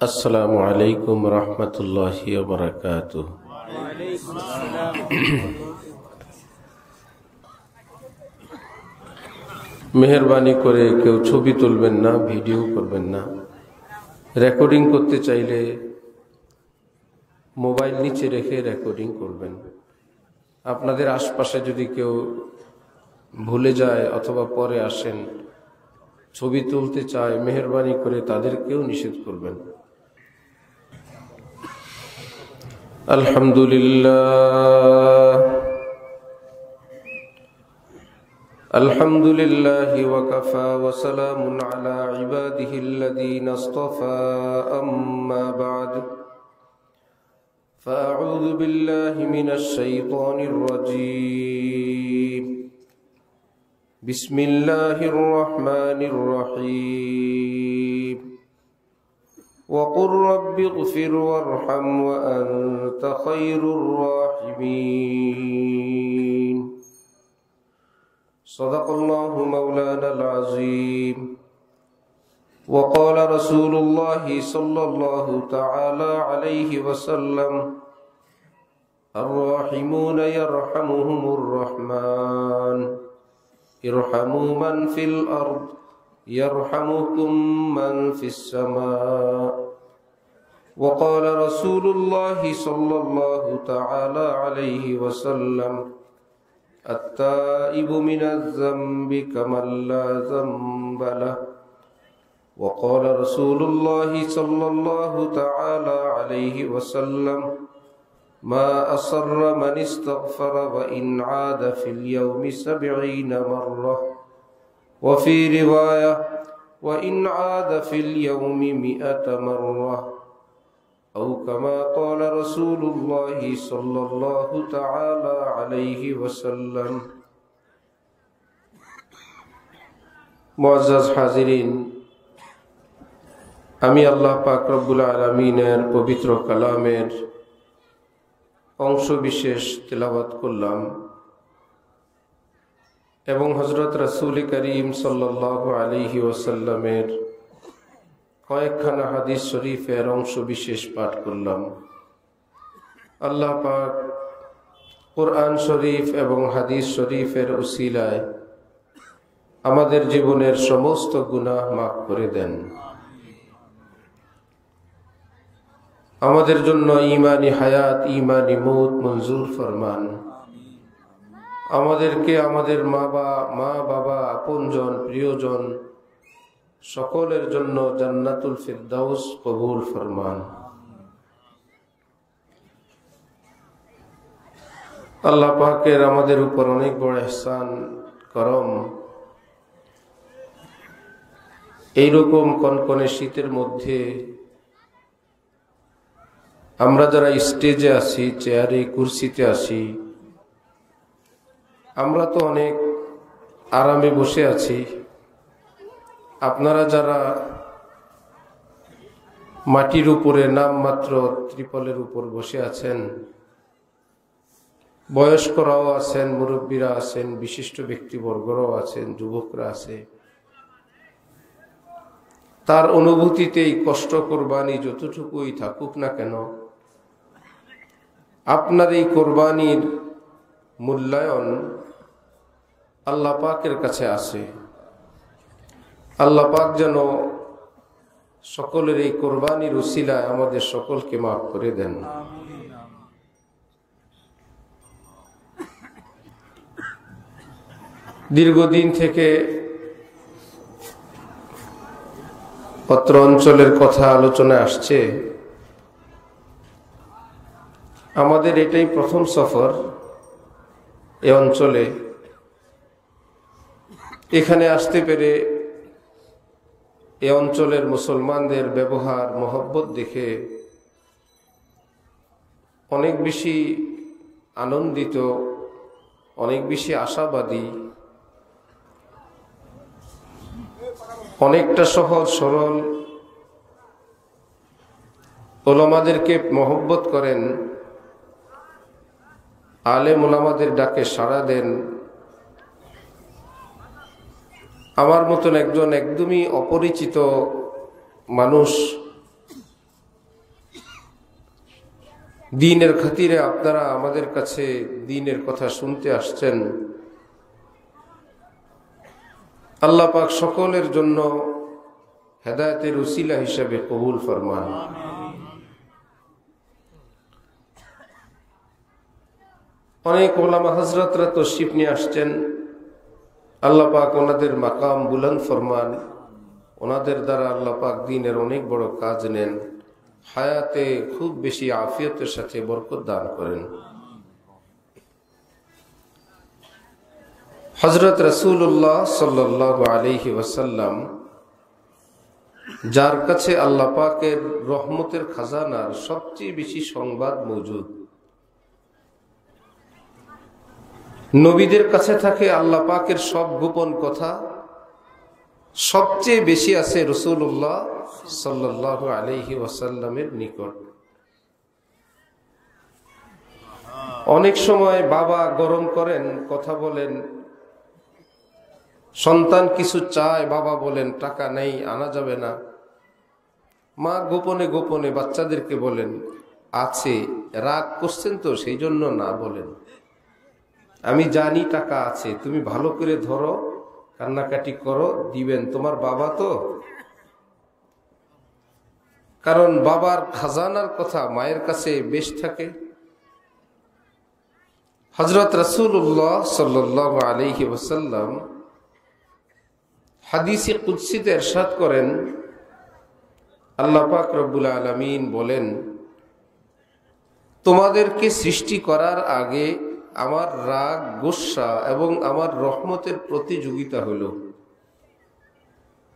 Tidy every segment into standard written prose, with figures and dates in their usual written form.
আসসালামু আলাইকুম রহমতুল্লাহি ওয়া বারাকাতুহু। মেহেরবানি করে কেউ ছবি তুলবেন না, ভিডিও করবেন না। রেকর্ডিং করতে চাইলে মোবাইল নিচে রেখে রেকর্ডিং করবেন। আপনাদের আশপাশে যদি কেউ ভুলে যায় অথবা পরে আসেন, ছবি তুলতে চায়, মেহেরবানি করে তাদেরকেও নিষেধ করবেন। আলহামদুলিল্লাহি ওয়া কাফা ওয়া সালামুন আলা ইবাদিহিল্লাযীনা ইসতাফা, আম্মা বা'দ। ফাআউযু বিল্লাহি মিনাশ শাইতানির রাজীম। বিসমিল্লাহির রহমানির রহিম। وقل رب اغفر وارحم وأنت خير الراحمين. صدق الله مولانا العظيم. وقال رسول الله صلى الله تعالى عليه وسلم: الراحمون يرحمهم الرحمن ارحموا من في الأرض يرحمكم من في السماء. وقال رسول الله صلى الله تعالى عليه وسلم: التائب من الذنب كمن لا ذنب له. وقال رسول الله صلى الله تعالى عليه وسلم: ما أصر من استغفر وإن عاد في اليوم 70 مرة. وفي رواية: وإن عاد في اليوم 100 مرة. أو كما قال رسول الله صلى الله تعالى عليه وسلم. মুআজ্জাজ হাজিরিন, আমি আল্লাহ পাক রব্বুল আলামিনের পবিত্র কালামের অংশ বিশেষ তেলাওয়াত করলাম এবং হযরত রাসূল করিম সাল্লাল্লাহু আলাইহি ওয়াসাল্লামের কয়েকখানা হাদিস শরীফের অংশ বিশেষ পাঠ করলাম। আল্লাহ পাক কোরআন শরীফ এবং হাদিস শরীফের উসিলায় আমাদের জীবনের সমস্ত গুনাহ মাফ করে দেন। আমাদের জন্য ঈমানি হায়াত, ঈমানি মউত মঞ্জুর ফরমান। আমাদেরকে, আমাদের মা বাবা, আপনজন, প্রিয়জন সকলের জন্য জান্নাতুল ফিরদাউস কবুল ফরমান। আল্লাহ পাকের আমাদের উপর অনেক বড় ইহসান, করম। এইরকম কনকনে শীতের মধ্যে আমরা যারা স্টেজে আছি, চেয়ারে কুরসিতে আছি, আমরা তো অনেক আরামে বসে আছি। আপনারা যারা মাটির উপরে নামমাত্র ত্রিপলের উপর বসে আছেন, বয়স্করাও আছেন, মুরব্বীরা আছেন, বিশিষ্ট ব্যক্তিবর্গরাও আছেন, যুবকরা আছে, তার অনুভূতিতেই কষ্ট কোরবানি যতটুকুই থাকুক না কেন, আপনার এই কোরবানির মূল্যায়ন আল্লাহ পাকের কাছে আছে। আল্লাহ পাক যেন সকলের এই কোরবানির উসিলায় আমাদের সকলকে মাফ করে দেন। দীর্ঘদিন থেকে অত্র অঞ্চলের কথা আলোচনায় আসছে। আমাদের এটাই প্রথম সফর এ অঞ্চলে। এখানে আসতে পেরে এ অঞ্চলের মুসলমানদের ব্যবহার, মহব্বত দেখে অনেক বেশি আনন্দিত, অনেক বেশি আশাবাদী, অনেকটা সহজ সরল। ওলামাদেরকে মহব্বত করেন, আলেম ওলামাদের ডাকে সাড়া দেন। আমার মতন একজন একদমই অপরিচিত মানুষ দ্বীনের খাতিরে আপনারা আমাদের কাছে দ্বীনের কথা শুনতে আসছেন। আল্লাহ পাক সকলের জন্য হেদায়েতের উসিলা হিসেবে কবুল ফরমান। অনেক ওলামা হযরতরা তশরিফ নিয়ে আসছেন। আল্লাহ পাক ওনাদের মাকাম বুলন্দ ফরমান। ওনাদের দ্বারা আল্লাহ পাক দ্বীনের অনেক বড় কাজ নেন। হায়াতে খুব বেশি আফিয়তের সাথে বরকত দান করেন। হযরত রাসূলুল্লাহ সাল্লাল্লাহু আলাইহি ওয়াসাল্লাম, যার কাছে আল্লাহ পাকের রহমতের খাজানার সবচেয়ে বেশি সংবাদ মজুদ। নবীদের কাছে থাকে আল্লাহ পাকের সব গোপন কথা, সবচেয়ে বেশি আছে রাসূলুল্লাহ সাল্লাল্লাহু আলাইহি ওয়াসাল্লামের নিকট। অনেক সময় বাবা গরম করেন, কথা বলেন, সন্তান কিছু চায়, বাবা বলেন টাকা নেই, আনা যাবে না। মা গোপনে গোপনে বাচ্চাদেরকে বলেন আছে, রাগ করছেন তো সেই জন্য না বলেন, আমি জানি টাকা আছে, তুমি ভালো করে ধরো, কান্নাকাটি করো, দিবেন, তোমার বাবা তো। কারণ বাবার খাজানার কথা মায়ের কাছে বেশ থাকে। হযরত রাসূলুল্লাহ সাল্লাল্লাহু আলাইহি ওয়াসাল্লাম হাদিসে কুদসিতে ইরশাদ করেন, আল্লাহ পাক রব্বুল আলামিন বলেন, তোমাদেরকে সৃষ্টি করার আগে আমার রাগ, গুসা এবং আমার রহমতের প্রতিযোগিতা হলো।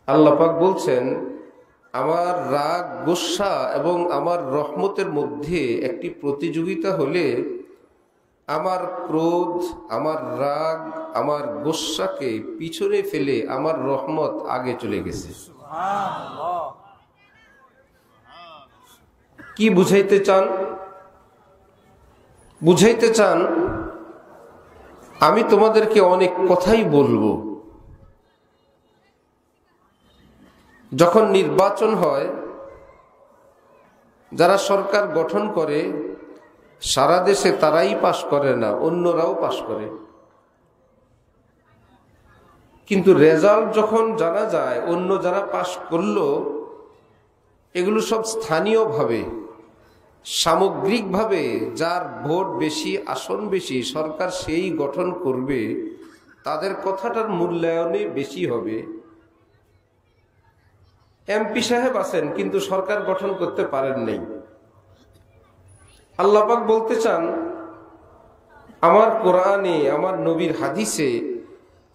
আল্লাহ পাক বলছেন, আমার রাগ, গুসা এবং আমার রহমতের মধ্যে একটি প্রতিযোগিতা হলে আমার ক্রোধ, আমার রাগ, আমার গুসাকে পিছনে ফেলে আমার রহমত আগে চলে গেছে। কি বুঝাইতে চান? বুঝাইতে চান আমি তোমাদেরকে অনেক কথাই বলবো। যখন নির্বাচন হয়, যারা সরকার গঠন করে, সারা দেশে তারাই পাশ করে না, অন্যরাও পাশ করে। কিন্তু রেজাল্ট যখন জানা যায় অন্য যারা পাশ করলো, এগুলো সব স্থানীয়ভাবে, সামগ্রিকভাবে যার ভোট বেশি, আসন বেশি, সরকার সেই গঠন করবে, তাদের কথাটার মূল্যায়নে বেশি হবে। এমপি সাহেব আছেন কিন্তু সরকার গঠন করতে পারেন নাই। আল্লাহ পাক বলতে চান, আমার কোরআনে, আমার নবীর হাদিসে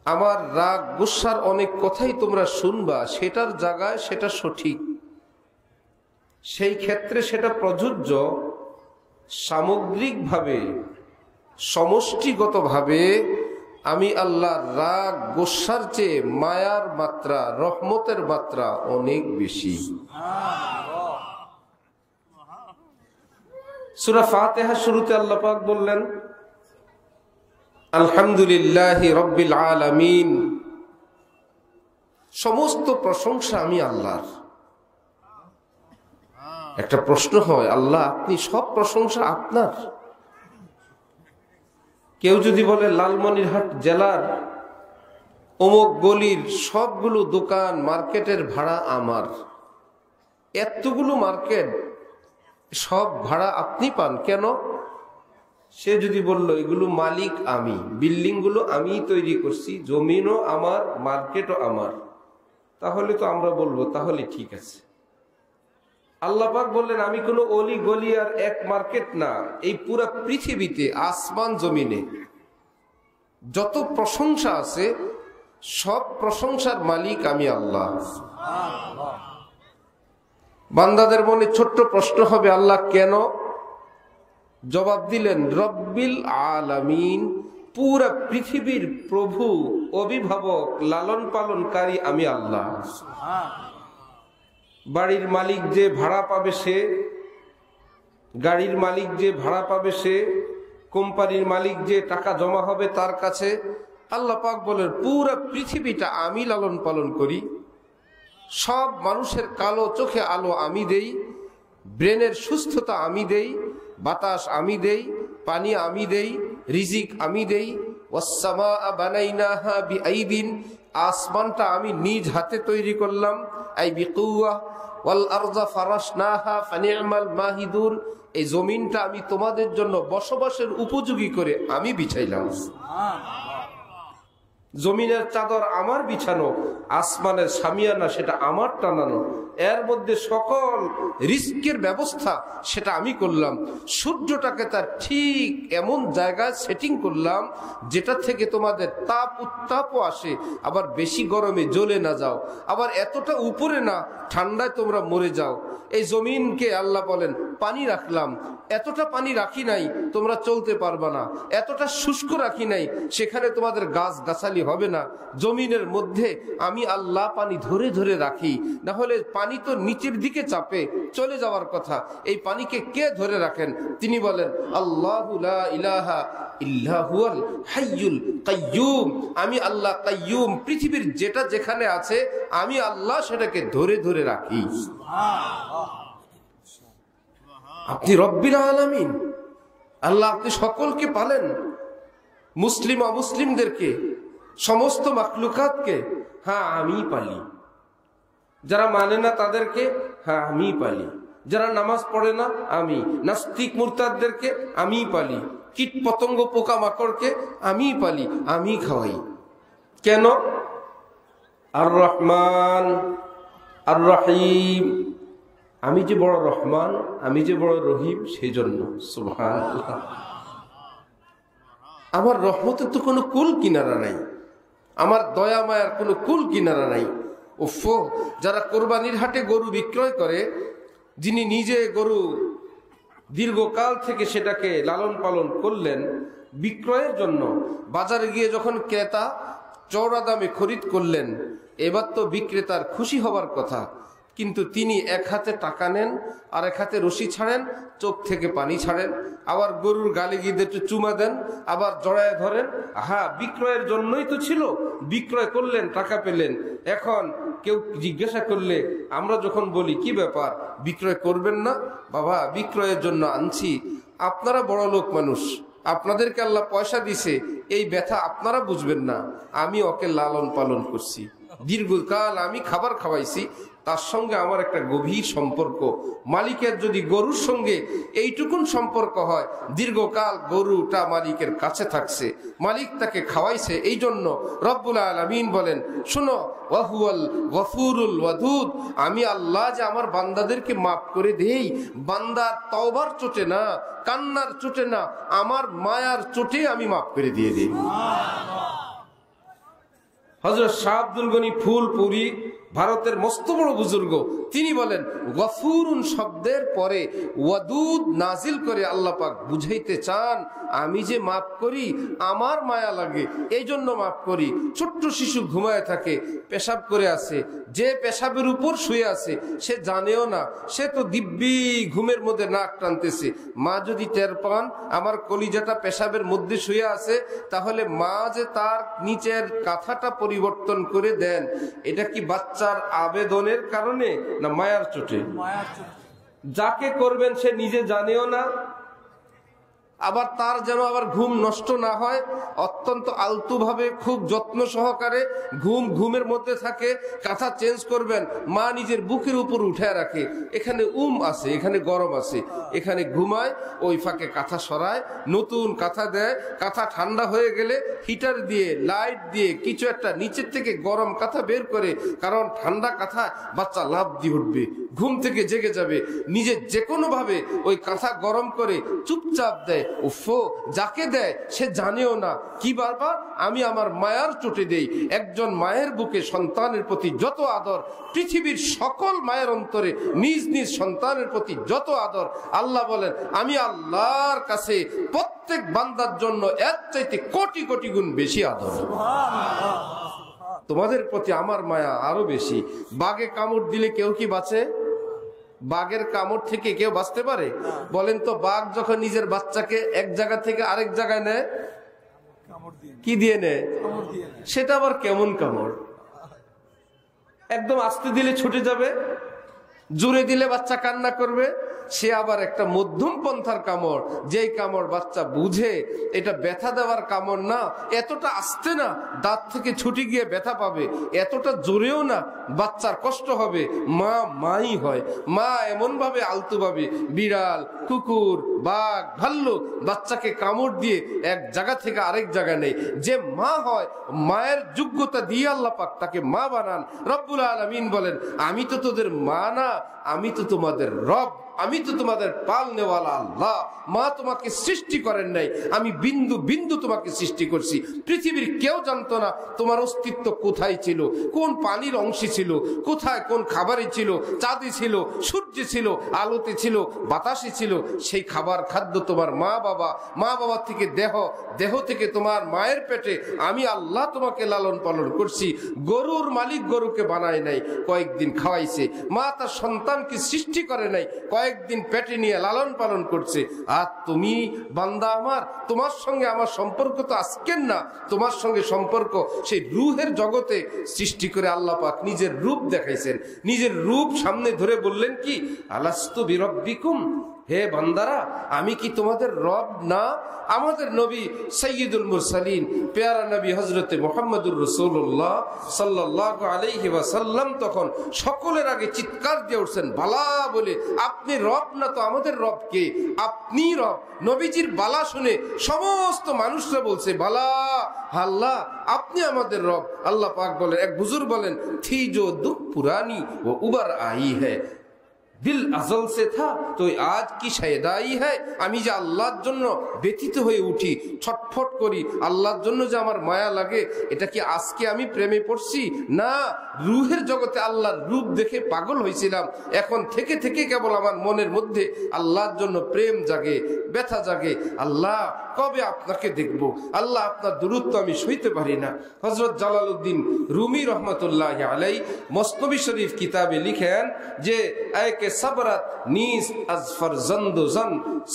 আমার রাগ, গুসার অনেক কথাই তোমরা শুনবা, সেটার জায়গায় সেটা সঠিক, সেই ক্ষেত্রে সেটা প্রযোজ্য। সামগ্রিকভাবে, সমষ্টিগতভাবে আমি আল্লাহর রাগ, গুসার চেয়ে মায়ার মাত্রা, রহমতের মাত্রা অনেক বেশি। সূরা ফাতিহা শুরুতে আল্লাহ পাক বললেন, আলহামদুলিল্লাহি রাব্বিল আলামিন, সমস্ত প্রশংসা আমি আল্লাহর। একটা প্রশ্ন হয়, আল্লাহ আপনি, সব প্রশংসা আপনার? কেউ যদি বলে লালমনিরহাট জেলার অমুক গলির সবগুলো দোকান, মার্কেটের ভাড়া আমার, এতগুলো মার্কেট সব ভাড়া আপনি পান কেন? সে যদি বলল এগুলো মালিক আমি, বিল্ডিং গুলো আমি তৈরি করছি, জমিনও আমার, মার্কেটও আমার, তাহলে তো আমরা বলবো তাহলে ঠিক আছে। আল্লাহ পাক বললেন, আমি কোনো অলি গলি আর এক মার্কেট না, এই পুরা পৃথিবীতে, আসমান জমিনে যত প্রশংসা আছে সব প্রশংসার মালিক আমি আল্লাহ। বান্দাদের মনে ছোট্ট প্রশ্ন হবে, আল্লাহ কেন? জবাব দিলেন, রব্বিল আলামিন, পুরা পৃথিবীর প্রভু, অভিভাবক, লালন পালনকারী আমি আল্লাহ। বাড়ির মালিক যে ভাড়া পাবে সে, গাড়ির মালিক যে ভাড়া পাবে সে, কোম্পানির মালিক যে টাকা জমা হবে তার কাছে। আল্লাহ পাক বলেন, পুরা পৃথিবীটা আমি লালন পালন করি, সব মানুষের কালো চোখে আলো আমি দেই, ব্রেনের সুস্থতা আমি দেই, বাতাস আমি দেই, পানি আমি দেই, রিজিক আমি দেই। ওয়াস-সামাআ বানাইনাহা বিআইদিন, আসমানটা আমি নিজ হাতে তৈরি করলাম, আই বিকুওয়া। ওয়াল আরযা ফারাশনাহা ফানি'মাল মাহিদুন, এই জমিনটা আমি তোমাদের জন্য বসবাসের উপযোগী করে আমি বিছাইলাম। জমিনের চাদর আমার বিছানো, আসমানের সামিয়ানা সেটা আমার টানানো, এর মধ্যে সকল রিস্কের ব্যবস্থা সেটা আমি করলাম। সূর্যটাকে তার ঠিক এমন জায়গায় সেটিং করলাম যেটা থেকে তোমাদের তাপ উত্তাপও আসে, আবার বেশি গরমে জ্বলে না যাও, আবার এতটা উপরে না ঠান্ডায় তোমরা মরে যাও। এই জমিনকে আল্লাহ বলেন পানি রাখলাম, এতটা পানি রাখি নাই তোমরা চলতে পারবা না, এতটা শুষ্ক রাখি নাই সেখানে তোমাদের গাছ গাছালি হবে না। জমিনের মধ্যে আমি আল্লাহ পানি ধরে ধরে রাখি, না হলে পানি তো নিচের দিকে চাপে চলে যাওয়ার কথা। এই পানিকে কে ধরে রাখেন? তিনি বলেন আল্লাহু লা ইলাহা ইল্লা হুয়াল হাইয়ুল কাইয়্যুম, আমি আল্লাহ কাইয়্যুম, পৃথিবীর যেটা যেখানে আছে আমি আল্লাহ সেটাকে ধরে ধরে রাখি। আপনি রব্বিল আলামিন, আল্লাহ আপনি সকলকে পালেন, মুসলিম অমুসলিমদেরকে, সমস্ত মাখলুকাতকে। হ্যাঁ আমি পালি, যারা মানে না তাদেরকে হ্যাঁ আমি পালি, যারা নামাজ পড়ে না আমি, নাস্তিক মুরতাদদেরকে আমি পালি, কীট পতঙ্গ পোকা মাকড়কে আমি পালি, আমি খাওয়াই। কেন? আর রহমান আর রহিম, আমি যে বড় রহমান, আমি যে বড় রহিম, সেই জন্য। সুবহানাল্লাহ। আমার রহমতের তো কোনো কুল কিনারা নাই, আমার দয়া মায়ার কোনো কুল কিনারা নাই। উফ, যারা কোরবানির হাটে গরু বিক্রয় করে, যিনি নিজে গরু দীর্ঘকাল থেকে সেটাকে লালন পালন করলেন বিক্রয়ের জন্য, বাজারে গিয়ে যখন ক্রেতা চওড়া দামে খরিদ করলেন, এবার তো বিক্রেতার খুশি হবার কথা, কিন্তু তিনি এক হাতে টাকা নেন আর এক হাতে রশি ছাড়েন, চোখ থেকে পানি ছাড়েন, আবার গরুর গালে গিয়ে একটু চুমা দেন, আবার জড়ায় ধরেন। হ্যাঁ, বিক্রয়ের জন্যই তো ছিল, বিক্রয় করলেন, টাকা পেলেন। এখন কেউ জিজ্ঞাসা করলে আমরা যখন বলি কি ব্যাপার, বিক্রয় করবেন না? বাবা, বিক্রয়ের জন্য আনছি, আপনারা বড় লোক মানুষ, আপনাদেরকে আল্লাহ পয়সা দিছে, এই ব্যথা আপনারা বুঝবেন না, আমি ওকে লালন পালন করছি, দীর্ঘকাল আমি খাবার খাওয়াইছি, তার সঙ্গে আমার একটা গভীর সম্পর্ক। মালিকের যদি গরুর সঙ্গে এইটুকুন সম্পর্ক হয়, দীর্ঘকাল গরুটা মালিকের কাছে থাকছে, মালিক তাকে খাওয়াইছে, এই জন্য রব্বুল আলামিন বলেন শোনো, ওয়াহুয়াল গফুরুল ওয়াদুদ, আমি আল্লাহ যে আমার বান্দাদেরকে মাফ করে দেই, বান্দার তওবার চোটে না, কান্নার চোটে না, আমার মায়ার চোটে আমি মাফ করে দিয়ে দিই। হযরত শাহ আব্দুল গনি ফুলপুরি, ভারতের মস্ত বড় বুজুর্গ, তিনি বলেন গফুরুন শব্দের পরে ওয়াদুদ নাজিল করে আল্লাহ পাক বুঝাইতে চান আমি যে মাফ করি, আমার মায়া লাগে এই জন্য মাফ করি। ছোট্ট শিশু ঘুমায় থাকে, পেশাব করে আছে, যে পেশাবের উপর শুয়ে আছে সে জানেও না, সে তো দিব্যি ঘুমের মধ্যে নাক টানতেছে। মা যদি টের পান আমার কলিজাটা পেশাবের মধ্যে শুয়ে আছে, তাহলে মা যে তার নিচের কাঁথাটা পরিবর্তন করে দেন, এটা কি বাচ্চার আবেদনের কারণে না মায়ার চোটে? যাকে করবেন সে নিজে জানেও না, আবার তার যেন আবার ঘুম নষ্ট না হয়, অত্যন্ত আলতু ভাবে খুব যত্ন সহকারে ঘুমের মধ্যে থাকে। কাঁথা চেঞ্জ করবেন, মা নিজের বুকের উপর উঠে রাখে, এখানে আছে, এখানে গরম আছে, এখানে ঘুমায়, ওই ফাঁকে কাঁথা সরায়, নতুন কাঁথা দেয়। কাঁথা ঠান্ডা হয়ে গেলে হিটার দিয়ে লাইট দিয়ে কিছু একটা নিচের থেকে গরম কাঁথা বের করে, কারণ ঠান্ডা কাঁথা বাচ্চা লাফ দিয়ে উঠবে, ঘুম থেকে জেগে যাবে, নিজে যে কোনো ভাবে ওই কাঁথা গরম করে চুপচাপ দেয়। উফো, যাকে দেয় সে জানেও না, কি বারবার আমি আমার মায়ার চোটে দেই। একজন মায়ের বুকে সন্তানের প্রতি যত আদর, পৃথিবীর সকল মায়ের অন্তরে নিজ নিজ সন্তানের প্রতি যত আদর, আল্লাহ বলেন আমি আল্লাহর কাছে প্রত্যেক বান্দার জন্য এর চাইতে কোটি কোটি গুণ বেশি আদর। তোমাদের প্রতি আমার মায়া আরো বেশি। বাঘে কামড় দিলে কেউ কি বাঁচে? বাঘের কামড় থেকে কেউ বাঁচতে পারে? বলেন তো, বাঘ যখন নিজের বাচ্চাকে এক জায়গা থেকে আরেক জায়গায় নেয়, কি দিয়ে নেয়? সেটা আবার কেমন কামড়? একদম আস্তে দিলে ছুটে যাবে, জোরে দিলে বাচ্চা কান্না করবে, সে আবার একটা মধ্যম পন্থার কামড়, যেই কামড় বাচ্চা বুঝে এটা ব্যথা দেওয়ার কামড় না, এতটা আস্তে না দাঁত থেকে ছুটি গিয়ে ব্যথা পাবে, এতটা জোরেও না বাচ্চার কষ্ট হবে, মা মাই হয়। মা এমন ভাবে আলতু ভাবে বিড়াল, কুকুর, বাঘ, ভাল্লুক বাচ্চাকে কামড় দিয়ে এক জায়গা থেকে আরেক জায়গা নেই। যে মা হয়, মায়ের যোগ্যতা দিয়ে আল্লাহ পাক তাকে মা বানান। রব্বুল আলামিন বলেন, আমি তো তোদের মা না, আমি তো তোমাদের রব, আমি তো তোমাদের পালনেওয়ালা আল্লাহ। মা তোমাকে সৃষ্টি করেন নাই, আমি বিন্দু বিন্দু তোমাকে সৃষ্টি করছি। পৃথিবীর কেউ জানতো না তোমার অস্তিত্ব কোথায় ছিল, কোন পানির অংশে ছিল, কোথায় কোন খাবারে ছিল, চাঁদে ছিল, সূর্যে ছিল, আলোতে ছিল, বাতাসে ছিল। সেই খাবার খাদ্য তোমার মা বাবা, মা বাবার থেকে দেহ, দেহ থেকে তোমার মায়ের পেটে আমি আল্লাহ তোমাকে লালন পালন করছি। গরুর মালিক গরুকে বানায় নাই, কয়েকদিন খাওয়াইছে। মা তার সন্তানকে সৃষ্টি করে নাই, কয়েকদিন পেটে নিয়ে লালন পালন করছে। আর তুমি বান্দা আমার, তোমার সঙ্গে আমার সম্পর্ক তো আজকের না, তোমার সঙ্গে সম্পর্ক সেই রূহের জগতে সৃষ্টি করে আল্লাহ পাক নিজের রূপ দেখাইছেন। নিজের রূপ সামনে ধরে বললেন কি, আলাস্তু বিরব্বিকুম, হে বান্দারা আমি কি তোমাদের রব না? আমাদের নবী সাইয়্যিদুল মুরসালিন পেয়ারা নবী হযরতে মুহাম্মদুর রাসূলুল্লাহ সাল্লাল্লাহু আলাইহি ওয়াসাল্লাম তখন সকলের আগে চিৎকার দিয়ে উঠছেন, বালা বলে, আপনি রব না তো আমাদের রব কে? আপনি রব। নবীজির বালা শুনে সমস্ত মানুষরা বলছে, বালা আল্লাহ আপনি আমাদের রব। আল্লাহ পাক বলেন, এক বুজুর্গ বলেন, থি জো দুঃখ পুরানি ও উবার আই হ্যায়, দিল আজল সে থা তো আজ কি শায়দাই হ্যায়। আমি যে আল্লাহর জন্য ব্যথিত হয়ে উঠি, ছটফট করি, আল্লাহর জন্য যে আমার মায়া লাগে, এটা কি আজকে আমি প্রেমে পড়ছি? না, রূহের জগতে আল্লাহর রূপ দেখে পাগল হয়েছিলাম। এখন থেকে থেকে কেবল আমার মনের মধ্যে আল্লাহর জন্য প্রেম জাগে, ব্যথা জাগে। আল্লাহ কবে আপনাকে দেখব? আল্লাহ আপনার দূরত্ব আমি সইতে পারি না। হযরত জালালউদ্দিন রুমি রহমতুল্লাহ আলাই মসনবী শরীফ কিতাবে লিখেন যে একে সবরত নিস আজ ফরজন্দ জন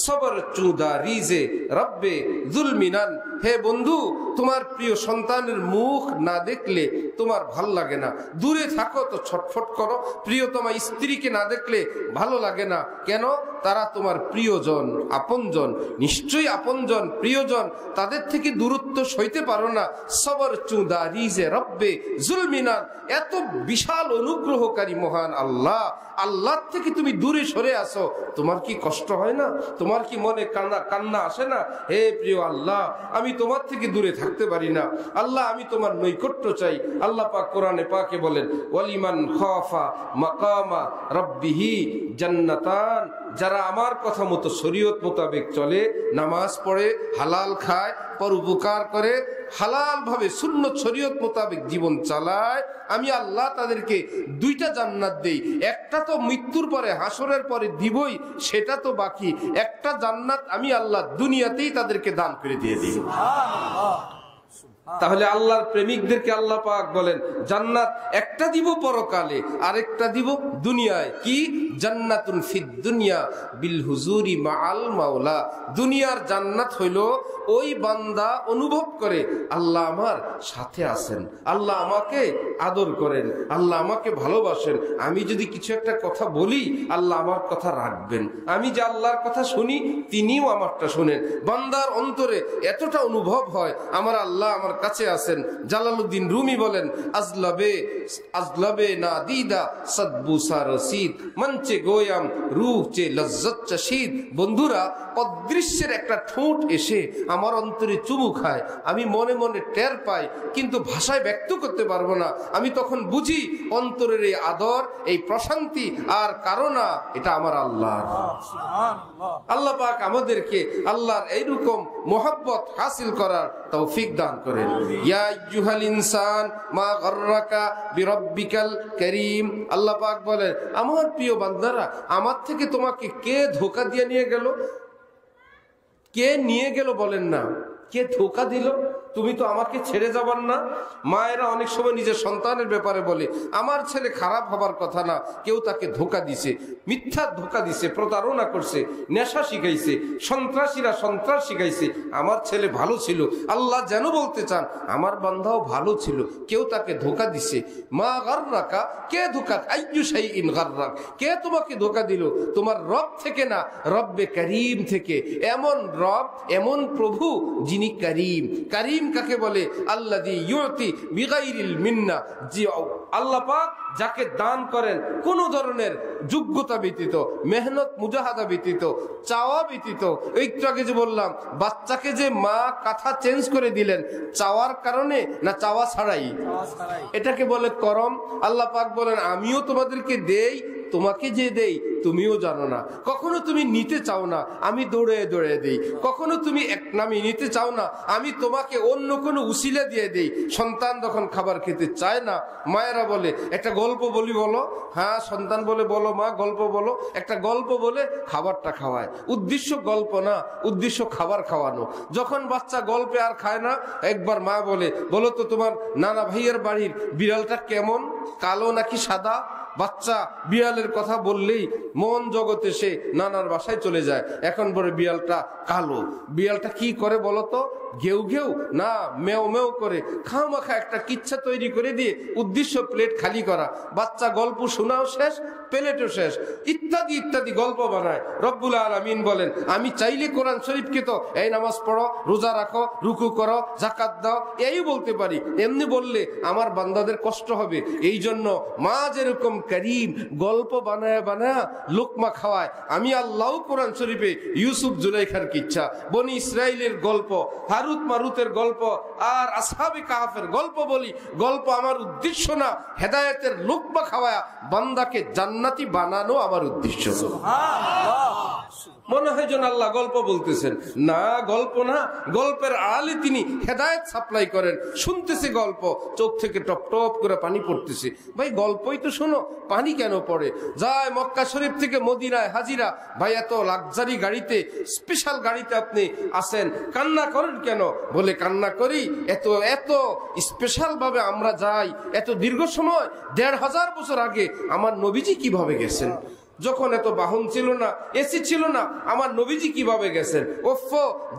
সবর চুদা রিজে রব্বে যুলমিনান। হে বন্ধু, তোমার প্রিয় সন্তানের মুখ না দেখলে তোমার ভাল লাগে না, দূরে থাকো তো ছটফট করো। প্রিয়তমা স্ত্রীকে না দেখলে ভালো লাগে না, কেন? তারা তোমার প্রিয়জন, আপনজন। নিশ্চয়ই আপনজন, প্রিয়জন, তাদের থেকে দূরত্ব সইতে পারো না। সবর চুদা রিজে রব্বে যুলমিনান। এত বিশাল অনুগ্রহকারী মহান আল্লাহ, আল্লাহ থেকে তুমি দূরে সরে আসো, তোমার কি কষ্ট হয় না? তোমার কি মনে কান্না আসে না? হে প্রিয় আল্লাহ, আমি তোমার থেকে দূরে থাকতে পারি না। আল্লাহ আমি তোমার নৈকট্য চাই। আল্লাহ পাক কোরআনে পাকে বলেন, ওয়ালিমান খাফা মাকামা রাব্বিহি জান্নাতান। যারা আমার কথা মতো শরীয়ত মোতাবেক চলে, নামাজ পড়ে, হালাল খায়, পরোপকার করে, হালাল ভাবে সুন্নত শরীয়ত মোতাবেক জীবন চালায়, আমি আল্লাহ তাদেরকে দুইটা জান্নাত দেই। একটা তো মৃত্যুর পরে, হাসরের পরে দিবই, সেটা তো বাকি। একটা জান্নাত আমি আল্লাহ দুনিয়াতেই তাদেরকে দান করে দিয়ে দিই। তাহলে আল্লাহর প্রেমিকদেরকে আল্লাহ পাক বলেন, জান্নাত একটা দিব পরকালে, আরেকটা দিব দুনিয়ায়। কি? জান্নাতুন ফিদ দুনিয়া বিল হুজুরি মাআল মাওলা। দুনিয়ার জান্নাত হইল ওই বান্দা অনুভব করে আল্লাহ আমার সাথে আছেন, আল্লাহ আমাকে আদর করেন, আল্লাহ আমাকে ভালোবাসেন। আমি যদি কিছু একটা কথা বলি, আল্লাহ আমার কথা রাখবেন। আমি যে আল্লাহর কথা শুনি, তিনিও আমারটা শুনেন। বান্দার অন্তরে এতটা অনুভব হয় আমার আল্লাহ আমার কাছে আছেন। জালালউদ্দিন রুমি বলেন, আজলবে না দিদা সদবুসা রসিদ মঞ্চে গোয়াম রূহ চে লজ্জত চশিদ। বন্ধুরা, অদৃশ্যের একটা ঠোঁট এসে আমার অন্তরে চুমু খায়, আমি মনে মনে টের পাই, কিন্তু ভাষায় ব্যক্ত করতে পারবো না। আমি তখন বুঝি অন্তরের এই আদর, এই প্রশান্তি আর কারণ এটা আমার আল্লাহ। আল্লাহ পাক আমাদেরকে আল্লাহর এইরকম মোহাব্বত হাসিল করার তৌফিক দান করেন। ইয়া আইয়ুহাল ইনসান মা গাররাকা বিরাব্বিকাল কারীম। আল্লাহ পাক বলেন, আমার প্রিয় বান্দারা, আমার থেকে তোমাকে কে ধোঁকা দিয়ে নিয়ে গেল? কে নিয়ে গেল বলেন না, কে ধোঁকা দিল? তুমি তো আমাকে ছেড়ে যাবার না। মায়েরা অনেক সময় নিজের সন্তানের ব্যাপারে বলে, আমার ছেলে খারাপ হবার কথা না, কেউ তাকে ধোঁকা দিছে, মিথ্যা ধোঁকা দিছে, প্রতারণা করছে, নেশা শিখাইছে, সন্ত্রাসীরা সন্ত্রাস শিখাইছে, আমার ছেলে ভালো ছিল। আল্লাহ যেন বলতে চান আমার বান্দাও ভালো ছিল, কেউ তাকে ধোঁকা দিছে। মা গাররাকা, কে ধোঁকা, আইয়ু শাইইন গাররাক, কে তোমাকে ধোঁকা দিল? তোমার রব থেকে না, রব্বে করিম থেকে। এমন রব, এমন প্রভু যিনি করিম। করিম কাকে বলে? আল্লাযী ইউতি বিগাইরিল মিন্না, জি আল্লাহ পাক যাকে দান করেন কোন ধরনের যোগ্যতা ব্যতীত, মেহনত মুজাহাদা ব্যতীত, চাওয়া ব্যতীত। একটু আগে যে বললাম, বাচ্চাকে যে মা কথা চেঞ্জ করে দিলেন, চাওয়ার কারণে না চাওয়া ছাড়াই, এটাকে বলে করম। আল্লাহ পাক বলেন আমিও তোমাদেরকে দেই, তোমাকে যে দেই তুমিও জানো না। কখনো তুমি নিতে চাও না, আমি দৌড়ে দৌড়ে দেই। কখনো তুমি এক নামে নিতে চাও না, আমি তোমাকে অন্য কোনো উসিলা দিয়ে দেই। সন্তান যখন খাবার খেতে চায় না, মায়েরা বলে একটা গল্প বলি, বলো। হ্যাঁ, সন্তান বলে বলো মা, গল্প বলো। একটা গল্প বলে খাবারটা খাওয়ায়। উদ্দেশ্য গল্প না, উদ্দেশ্য খাবার খাওয়ানো। যখন বাচ্চা গল্পে আর খায় না, একবার মা বলে, বলো তো তোমার নানা ভাইয়ের বাড়ির বিড়ালটা কেমন, কালো নাকি সাদা? বাচ্চা বিড়ালের কথা বললেই মন জগতে সে নানার বাসায় চলে যায়। এখন বলে বিড়ালটা কালো। বিড়ালটা কি করে বলতো? ঘেউ ঘেউ না মেও মেও করে খামাখা একটা কিচ্ছা তৈরি করে দিয়ে উদ্দেশ্য প্লেট খালি করা। বাচ্চা গল্প শোনাও শেষ, প্লেটও শেষ, ইত্যাদি ইত্যাদি গল্প বানায়। রব্বুল আলামিন বলেন আমি চাইলে কোরআন শরীফকে তো এই নামাজ পড়ো, রোজা রাখো, রুকু করো, যাকাত দাও এই বলতে পারি। এমনি বললে আমার বান্দাদের কষ্ট হবে। এই জন্য মা যেরকম করিম, গল্প বানায় বানায় লোকমা খাওয়ায়, আমি আল্লাহ কোরআন শরীফে ইউসুফ জুলাইখার কিচ্ছা, বনি ইসরাইলের গল্প, হারুত মারুতের গল্প আর আসহাবে কাহাফের গল্প বলি। গল্প আমার উদ্দেশ্য না, হেদায়েতের লোকমা খাওয়ায়া বান্দাকে জান্নাতি বানানো আমার উদ্দেশ্য। মনে হয় যেন আল্লাহ গল্প বলতেছেন, না গল্প না, গল্পের আড়ালে তিনি হেদায়েত সাপ্লাই করেন। শুনতেছে গল্প, চোখ থেকে টপ টপ করে পানি পড়তেছে। ভাই গল্পই তো শোনো, পানি কেন পড়ে? যায় মক্কা শরীফ থেকে মদিনায় হাজিরা, ভাই এত লাক্সারি গাড়িতে, স্পেশাল গাড়িতে আপনি আসেন, কান্না করেন কেন? বলে কান্না করি এত এত স্পেশাল ভাবে আমরা যাই। এত দীর্ঘ সময়, ১৫০০ বছর আগে আমার নবীজি কিভাবে গেছেন, যখন এত বাহন ছিল না, এসি ছিল না, আমার নবীজি কিভাবে গেছেন। ওফ,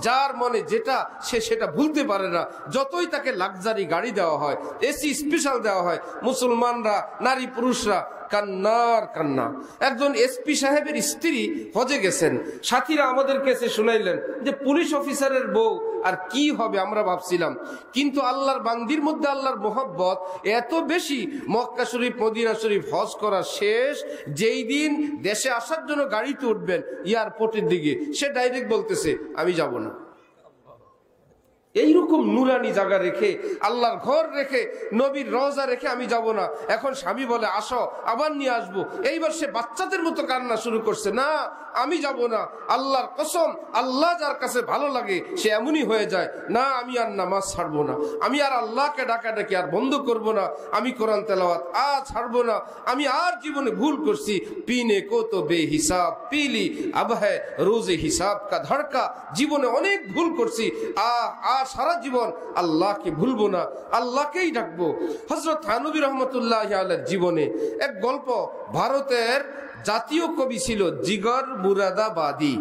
যার মনে যেটা সে সেটা ভুলতে পারে না। যতই তাকে লাক্সারি গাড়ি দেওয়া হয়, এসি স্পেশাল দেওয়া হয়, মুসলমানরা, নারী পুরুষরা কান্নার কান্না। একজন এসপি সাহেবের স্ত্রী হজে গেছেন, সাথীরা আমাদের কাছে শুনাইলেন যে পুলিশ অফিসারের বউ আর কি হবে আমরা ভাবছিলাম। কিন্তু আল্লাহর বান্দির মধ্যে আল্লাহর মোহাব্বত এত বেশি, মক্কা শরীফ মদিনা শরীফ হজ করা শেষ, যেই দিন দেশে আসার জন্য গাড়িতে উঠবেন এয়ারপোর্টের দিকে, সে ডাইরেক্ট বলতেছে আমি যাব না। এইরকম নুরানি জায়গা রেখে, আল্লাহর ঘর রেখে, নবীর রওজা রেখে আমি যাব না। এখন স্বামী বলে আসো, আবার নিয়ে আসবো। এইবার সে বাচ্চাদের মতো কান্না শুরু করছে, না আমি যাব না। আল্লাহর কসম, আল্লাহ যার কাছে ভালো লাগে সে এমনই হয়ে যায়, না আমি আর নামাজ ছাড়বো না, আমি আর আল্লাহকে ডাকাডাকি আর বন্ধ করব না, আমি কোরআন তেলাওয়াত আর ছাড়বো না, আমি আর জীবনে ভুল করছি, পিনে কো তো বেহিসাব পিলি আব হ্যায় রোজে হিসাব কা ধড়কা, জীবনে অনেক ভুল করছি, সারা জীবন আল্লাহকে ভুলবো না, আল্লাহকেই ডাকবো। হযরত থানবী রাহমাতুল্লাহি আলাইহির জীবনে এক গল্প, ভারতের জাতীয় কবি ছিল জিগর মুরাদাবাদী।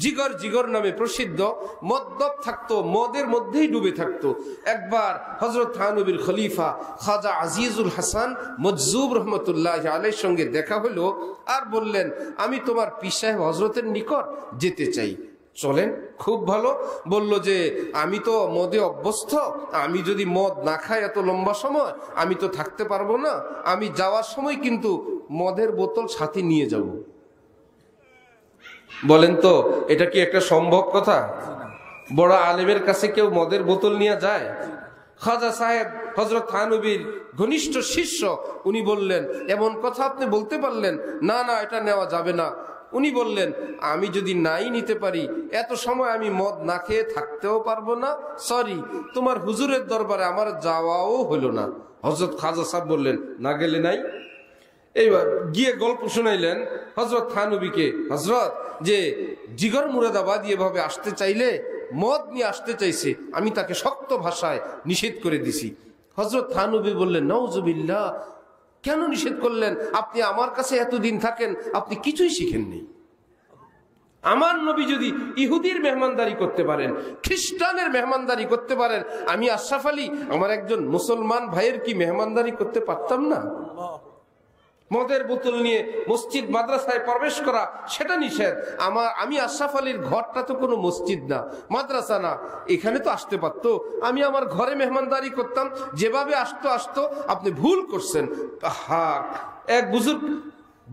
জিগর জিগর নামে প্রসিদ্ধ, মদ্যপ থাকতো, মদের মধ্যেই ডুবে থাকতো। একবার হযরত থানবীর খলিফা খাজা আজিজুল হাসান মজজুব রহমতুল্লাহি আলাইহির সঙ্গে দেখা হলো, আর বললেন আমি তোমার পীর সাহেব হযরতের নিকট যেতে চাই, চলেন। খুব ভালো। বলল যে আমি তো মদে অভ্যস্ত, আমি যদি মদ না খাই এত লম্বা সময় আমি তো থাকতে পারবো না, আমি যাওয়ার সময় কিন্তু মদের বোতল সাথে নিয়ে যাব। বলেন তো এটা কি একটা সম্ভব কথা? বড় আলেমের কাছে কেউ মদের বোতল নিয়ে যায়? খাজা সাহেব হযরত থানবীর ঘনিষ্ঠ শিষ্য, উনি বললেন এমন কথা আপনি বলতে পারলেন? না না, এটা নেওয়া যাবে না। উনি বললেন আমি যদি নাই নিতে পারি, এত সময় আমি মদ না খেয়ে থাকতেও পারবো না, সরি, তোমার হুজুরের দরবারে আমার যাওয়াও হলো না। হযরত খাজা সাহেব বললেন না গেলে নাই। এইবার গিয়ে গল্প শুনাইলেন হযরত থানবীকে, হযরত যে জিগর মুরাদাবাদী এভাবে আসতে চাইলে মদ নিয়ে আসতে চাইছে, আমি তাকে শক্ত ভাষায় নিষেধ করে দিছি। হযরত থানবী বললেন, নাউজুবিল্লাহ, কেন নিষেধ করলেন? আপনি আমার কাছে এতদিন থাকেন, আপনি কিছুই শিখেননি। আমার নবী যদি ইহুদির মেহমানদারি করতে পারেন, খ্রিস্টানের মেহমানদারি করতে পারেন, আমি আশরাফ আলী আমার একজন মুসলমান ভাইয়ের কি মেহমানদারি করতে পারতাম না? মদের বোতল নিয়ে মসজিদ মাদ্রাসায় প্রবেশ করা সেটা নিষেধ। আমি আশরাফ আলীর ঘরটা তো কোনো মসজিদ না, মাদ্রাসা না, এখানে তো আসতে পারতো। আমি আমার ঘরে মেহমানদারি করতাম, যেভাবে আসতো। আপনি ভুল করছেন। এক বুজুর্গ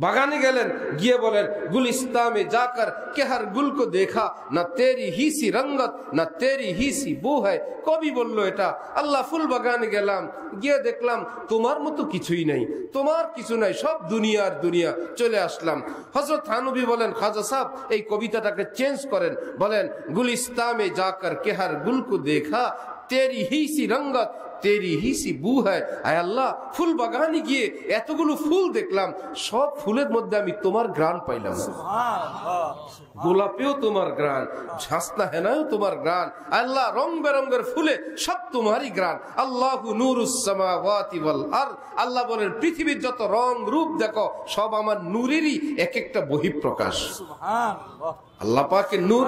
বাগানে গেলেন, গিয়ে বলেন, গুলিস্তানে যাকর কেহার গুল কো দেখা, না তেরি হি সি রঙ্গত না তেরি হি সি বু হ্যায়। কবি বললো এটা। আল্লাহ ফুল বাগানে গেলাম, গিয়ে দেখলাম তোমার মতো কিছুই নাই, তোমার কিছু নাই, সব দুনিয়ার দুনিয়া। চলে আসলাম। হযরত থানবী বলেন, খাজা সাহেব এই কবিতাটাকে চেঞ্জ করেন, বলেন, গুলিস্তানে যাকর কেহার গুল কো দেখা, তেরি he she রঙ্গত Teri he she বু হ্যায়। আয় আল্লাহ, ফুল বাগানে গিয়ে এতগুলো ফুল দেখলাম, সব ফুলের মধ্যে আমি তোমার ঘ্রাণ পাইলাম। গোলাপেও তোমার ঘ্রাণ, ঝাঁসনা হেনাও তোমার ঘ্রাণ। আল্লাহ, রং বেরঙ্গের ফুলে সব তোমারই ঘ্রাণ। আল্লাহু নূরুস সামাওয়াতি ওয়াল আরদ। আল্লাহ বলেন, পৃথিবীর যত রং রূপ দেখো, সব আমার নূরেরই এক একটা বহিঃপ্রকাশ। সুবহানাল্লাহ, আল্লাহ পাকের নূর।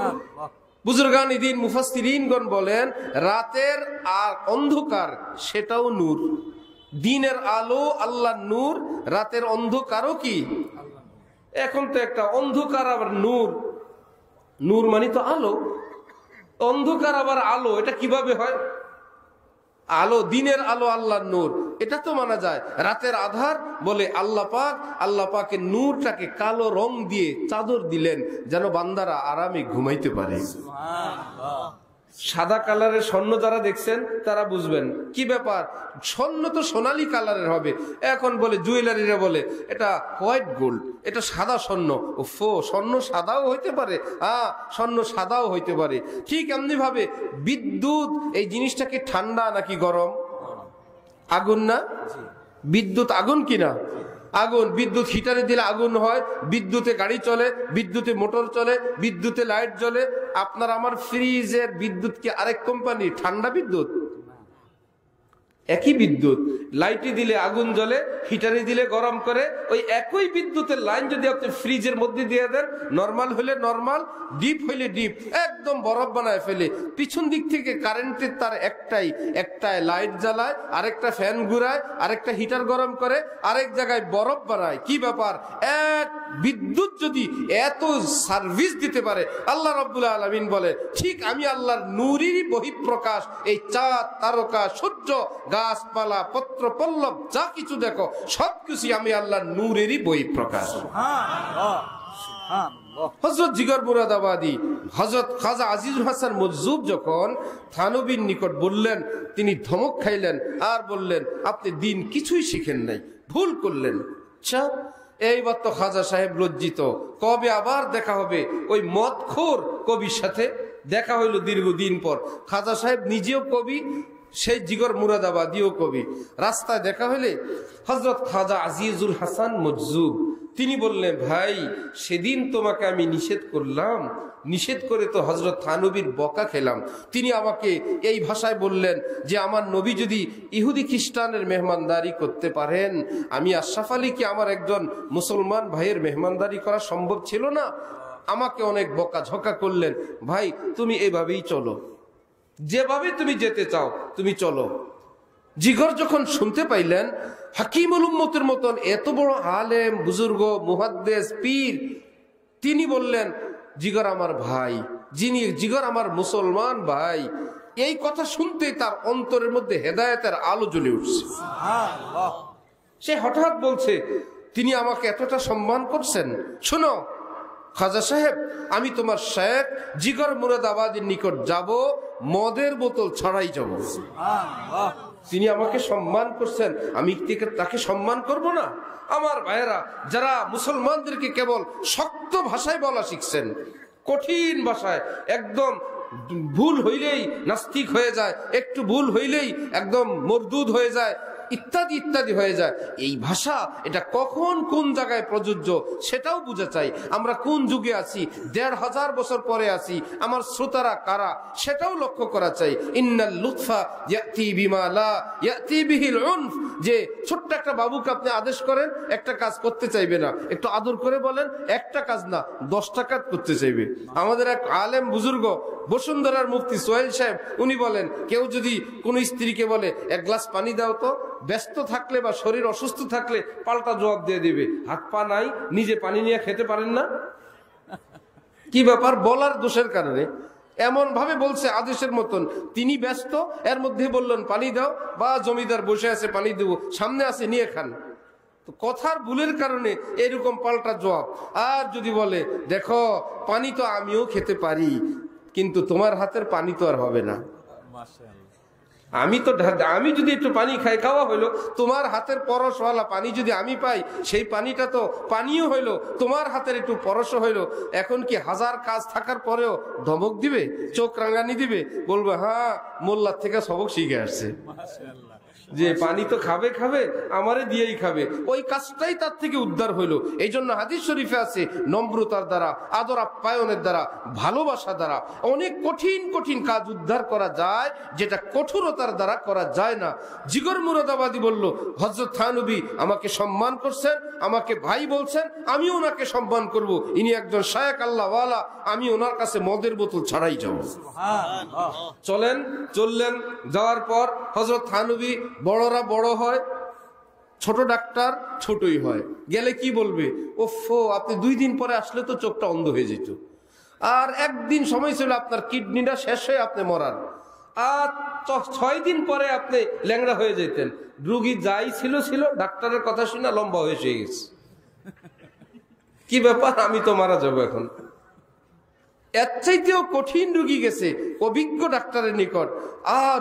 বুজুর্গান দ্বীন মুফাসসিরিনগণ বলেন, রাতের আর অন্ধকার সেটাও নূর। দিনের আলো আল্লাহর নূর, রাতের অন্ধকারও কি? এখন তো একটা অন্ধকার আবার নূর, নূর মানে তো আলো, অন্ধকার আবার আলো, এটা কিভাবে হয়? আলো, দিনের আলো আল্লাহর নূর, এটা তো মানা যায়। রাতের আধার বলে আল্লাহ পাকের নূরটাকে কালো রং দিয়ে চাদর দিলেন, যেন বান্দারা আরামে ঘুমাইতে পারে। সাদা কালারের স্বর্ণ যারা দেখছেন তারা বুঝবেন কি ব্যাপার। স্বর্ণ তো সোনালী কালারের হবে, এখন বলে জুয়েলারিরা বলে এটা হোয়াইট গোল্ড, এটা সাদা স্বর্ণ। ওফো, স্বর্ণ সাদাও হইতে পারে, স্বর্ণ সাদাও হইতে পারে। ঠিক এমনি ভাবে বিদ্যুৎ এই জিনিসটাকে ঠান্ডা নাকি গরম? আগুন না? বিদ্যুৎ আগুন কিনা? আগুন। বিদ্যুৎ হিটারে দিলে আগুন হয়, বিদ্যুতে গাড়ি চলে, বিদ্যুতে মোটর চলে, বিদ্যুতে লাইট জ্বলে। আপনার আমার ফ্রিজের বিদ্যুৎ কি আরেক কোম্পানি? ঠান্ডা বিদ্যুৎ? একই বিদ্যুৎ। লাইটে দিলে আগুন জ্বলে, হিটারে দিলে গরম করে। ওই একই বিদ্যুতের লাইন যদি আপনি ফ্রিজের মধ্যে দিয়ে দেন, নরমাল হলে নরমাল, ডিপ হইলে ডিপ, একদম বরফ বানায় ফেলে। পিছন দিক থেকে কারেন্টের তার একটাই লাইট জ্বালায়, আরেকটা ফ্যান ঘুরায়, আরেকটা হিটার গরম করে, আরেক জায়গায় বরফ বানায়। কি ব্যাপার? এক বিদ্যুৎ যদি এত সার্ভিস দিতে পারে, আল্লাহ রাব্বুল আলামিন বলে, ঠিক আমি আল্লাহর নূরেরই বহিঃপ্রকাশ। এই চাঁদ, তারকা, সূর্য, গাছপালা, পত্র পল্লব যা কিছু দেখো, সবকিছু আমি আল্লাহর নূরেরই বহিঃপ্রকাশ। হযরত জিগর মুরাদাবাদী হযরত খাজা আজিজুল হাসান মজজুব যখন থানবীর নিকট বললেন, তিনি ধমক খাইলেন আর বললেন, আপনি দিন কিছুই শিখেন নাই, ভুল করলেন। আচ্ছা, এইবার তো খাজা সাহেব লজ্জিত। কবে আবার দেখা হবে ওই মদখোর কবির সাথে? দেখা হইল দীর্ঘদিন পর। খাজা সাহেব নিজেও কবি, সেই জিগর মুরাদাবাদীও কবি। রাস্তায় দেখা হলে হযরত খাজা আজিজুল হাসান মজজুব তিনি বললেন, ভাই সেদিন তোমাকে আমি নিষেধ করলাম, নিষেধ করে তো হযরত থানবীর বকা খেলাম। তিনি আমাকে এই ভাষায় বললেন যে আমার নবী যদি ইহুদি খ্রিস্টানের মেহমানদারি করতে পারেন, আমি আশরাফ আলী কি আমার একজন মুসলমান ভাইয়ের মেহমানদারি করা সম্ভব ছিল না? আমাকে অনেক বকা ঝকা করলেন। ভাই তুমি এভাবেই চলো, যেভাবে তুমি যেতে চাও তুমি চলো। জিগর যখন শুনতে পাইলেন হাকিমুল উম্মতের মতন এত বড় আলেম, বুজুর্গ, মুহাদ্দিস, পীর, তিনি বললেন, জিগর আমার ভাই, জিগর আমার মুসলমান ভাই। এই কথা শুনতে তার অন্তরের মধ্যে হেদায়েতের আলো জ্বলে উঠছে। সে হঠাৎ বলছে, তিনি আমাকে এতটা সম্মান করছেন, শোনো খাজা সাহেব, আমি তোমার শেখ জিগর মুরাদাবাদীর নিকট যাব, মদের বোতল ছাড়াই যাব। তিনি আমাকে সম্মান করছেন, আমি তাকে সম্মান করব না? আমার ভাইয়েরা, যারা মুসলমানদেরকে কেবল শক্ত ভাষায় বলা শিখছেন, কঠিন ভাষায়, একদম ভুল হইলেই নাস্তিক হয়ে যায়, একটু ভুল হইলেই একদম মরদুদ হয়ে যায়, ইত্যাদি ইত্যাদি হয়ে যায়। এই ভাষা এটা কখন কোন জায়গায় প্রযোজ্য সেটাও বুঝা চাই। আমরা কোন যুগে আছি, ১৫০০ বছর পরে আছি, আমার শ্রোতারা কারা সেটাও লক্ষ্য করা চাই। ইন্নাল লুৎফা ইয়াতি বিমা লা ইয়াতি বিহিল উনফ, যে ছোট্ট একটা বাবুকে আপনি আদেশ করেন একটা কাজ করতে চাইবে না, একটু আদর করে বলেন একটা কাজ না 10টা কাজ করতে চাইবে। আমাদের এক আলেম বুজুর্গ বসুন্ধরার মুফতি সোহেল সাহেব উনি বলেন, কেউ যদি কোন স্ত্রীকে বলে এক গ্লাস পানি দাও তো, ব্যস্ত থাকলে বা শরীর অসুস্থ থাকলে পাল্টা জবাব দিয়ে দিবে হাত পা নাই, নিজে পানি নিয়ে খেতে পারেন না। কি ব্যাপার, বলার দোষের কারণে এমন ভাবে বলছে আদেশের মতন, তিনি ব্যস্ত, এর মধ্যে বললেন পানি দাও, বা জমিদার বসে আছে পানি দেবো, সামনে আছে নিয়ে খান। তো কথার ভুলের কারণে এরকম পাল্টা জবাব। আর যদি বলে দেখো পানি তো আমিও খেতে পারি, কিন্তু তোমার হাতের পানি তো আর হবে না। আমি যদি একটু পানি খাই, খাওয়া হইলো, তোমার হাতের পরশওয়ালা পানি যদি আমি পাই, সেই পানিটা তো পানিও হইলো, তোমার হাতের একটু পরশ হইলো। এখন কি 1000 কাজ থাকার পরেও ধমক দিবে, চোখ রাঙানি দিবে, বলবে হ্যাঁ মোল্লার থেকে সবক শিখে আসছে, যে পানি তো খাবে খাবে আমারে দিয়েই খাবে। ওই কাজটাই তার থেকে উদ্ধার হইলো। এই জন্য হাদিস শরীফে আছে, নম্রতার দ্বারা, আদর আপ্যায়নের দ্বারা, ভালোবাসা দ্বারা অনেক কঠিন কঠিন কাজ উদ্ধার করা যায়, যেটা কঠোরতার দ্বারা করা যায় না। জিগর মুরাদাবাদী বলল, হযরত থানবী আমাকে সম্মান করছেন, আমাকে ভাই বলছেন, আমি ওনাকে সম্মান করব, ইনি একজন শায়েখ আল্লাহওয়ালা, আমি ওনার কাছে মদের বোতল ছাড়াই যাব। চললেন, যাওয়ার পর হযরত থানবী, বড়রা বড় হয়, ছোট ডাক্তার ছোটই হয়, গেলে কি বলবে, ওফো আপনি 2 দিন পরে আসলে তো চোখটা অন্ধ হয়ে যেত, আর 1 দিন সময় ছিল আপনার কিডনিটা শেষ হয়ে আপনি মরার, আর 6 দিন পরে আপনি ল্যাংড়া হয়ে যেতেন। রুগী যাই ছিল, ডাক্তারের কথা শুনে লম্বা হয়ে গেছে। কি ব্যাপার, আমি তো মারা যাবো এখন। এর চাইতেও কঠিন রুগী গেছে অভিজ্ঞ ডাক্তারের নিকট।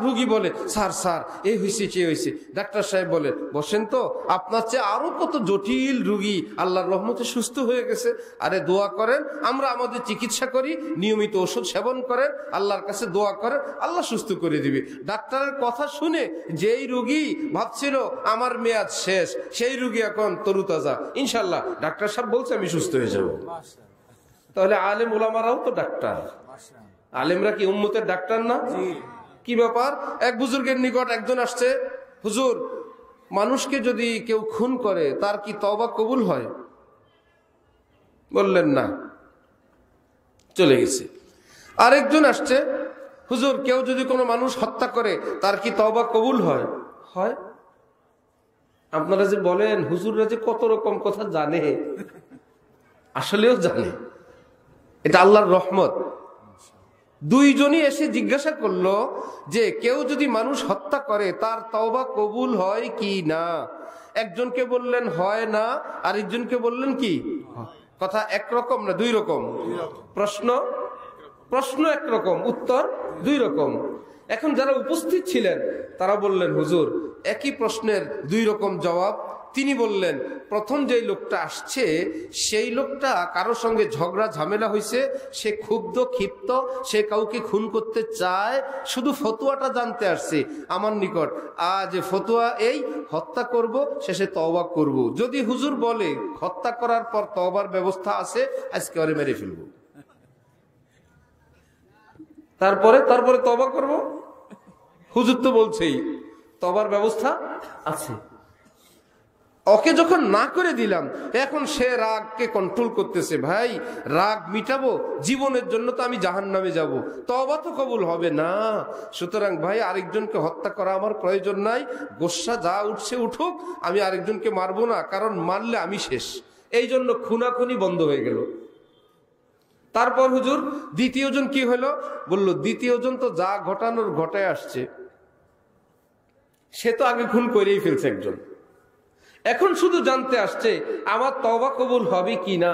রুগী বলে স্যার এই হয়েছে সে হয়েছে। ডাক্তার সাহেব বলে বসেন তো, আপনার চেয়ে আরো কত জটিল রুগী আল্লাহর রহমতে সুস্থ হয়ে গেছে। আরে দোয়া করেন, আমরা আমাদের চিকিৎসা করি, নিয়মিত ওষুধ সেবন করেন, আল্লাহর কাছে দোয়া করেন, আল্লাহ সুস্থ করে দিবে। ডাক্তারের কথা শুনে যেই রুগী ভাবছিল আমার মেয়াদ শেষ, সেই রুগী এখন তরুতাজা, ইনশাল্লাহ ডাক্তার সাহেব বলছে আমি সুস্থ হয়ে যাব। তাহলে আলেম ওলামারাও তো ডাক্তার, আলেমরা কি উম্মতের ডাক্তার না? কি ব্যাপার, এক বুজুর্গের নিকট একজন আসছে, হুজুর মানুষকে যদি কেউ খুন করে তার কি তওবা কবুল হয়? বললেন না, চলে গেছে। আরেকজন আসছে, হুজুর কেউ যদি কোনো মানুষ হত্যা করে তার কি তওবা কবুল হয়? হয়। আপনারা যে বলেন হুজুররা যে কত রকম কথা জানে, আসলেও জানে, এটা আল্লাহর রহমত। 2 জনই এসে জিজ্ঞাসা করলো যে কেউ যদি মানুষ হত্যা করে তার তওবা কবুল হয় কি না। একজনকে বললেন হয় না, আরেকজনকে বললেন কি কথা একরকম না 2 রকম? প্রশ্ন একরকম, উত্তর 2 রকম। এখন যারা উপস্থিত ছিলেন তারা বললেন হুজুর একই প্রশ্নের 2 রকম জবাব। তিনি বললেন প্রথম যেই লোকটা আসছে সেই লোকটা কারোর সঙ্গে ঝগড়া ঝামেলা হয়েছে, সে ক্ষুব্ধ ক্ষিপ্ত, সে কাউকে খুন করতে চায়, শুধু ফতোয়াটা জানতে আসছে আমার নিকট। আজ ফতোয়া এই হত্যা করব, শেষে তওবা করব। যদি হুজুর বলে হত্যা করার পর তওবার ব্যবস্থা আছে, আজকে ওরে মেরে ফেলবো, তারপরে তওবা করব। হুজুর তো বলছেই তওবার ব্যবস্থা আছে। ওকে যখন না করে দিলাম, এখন সে রাগকে কন্ট্রোল করতেছে, ভাই রাগ মিটাবো, জীবনের জন্য তো আমি জাহান্নামে যাব, তওবা তো কবুল হবে না। সুতরাং ভাই আরেকজনকে হত্যা করা আমার প্রয়োজন নাই, গোসা যা উঠছে উঠুক, আমি আরেকজনকে মারবো না, কারণ মারলে আমি শেষ। এই জন্য খুনাখুনি বন্ধ হয়ে গেল। তারপর হুজুর দ্বিতীয়জন কি হলো? বলল দ্বিতীয়জন তো যা ঘটানোর ঘটায় আসছে, সে তো আগে খুন করেই ফেলছে একজন, এখন শুধু জানতে আসছে আমার তওবা কবুল হবে কিনা,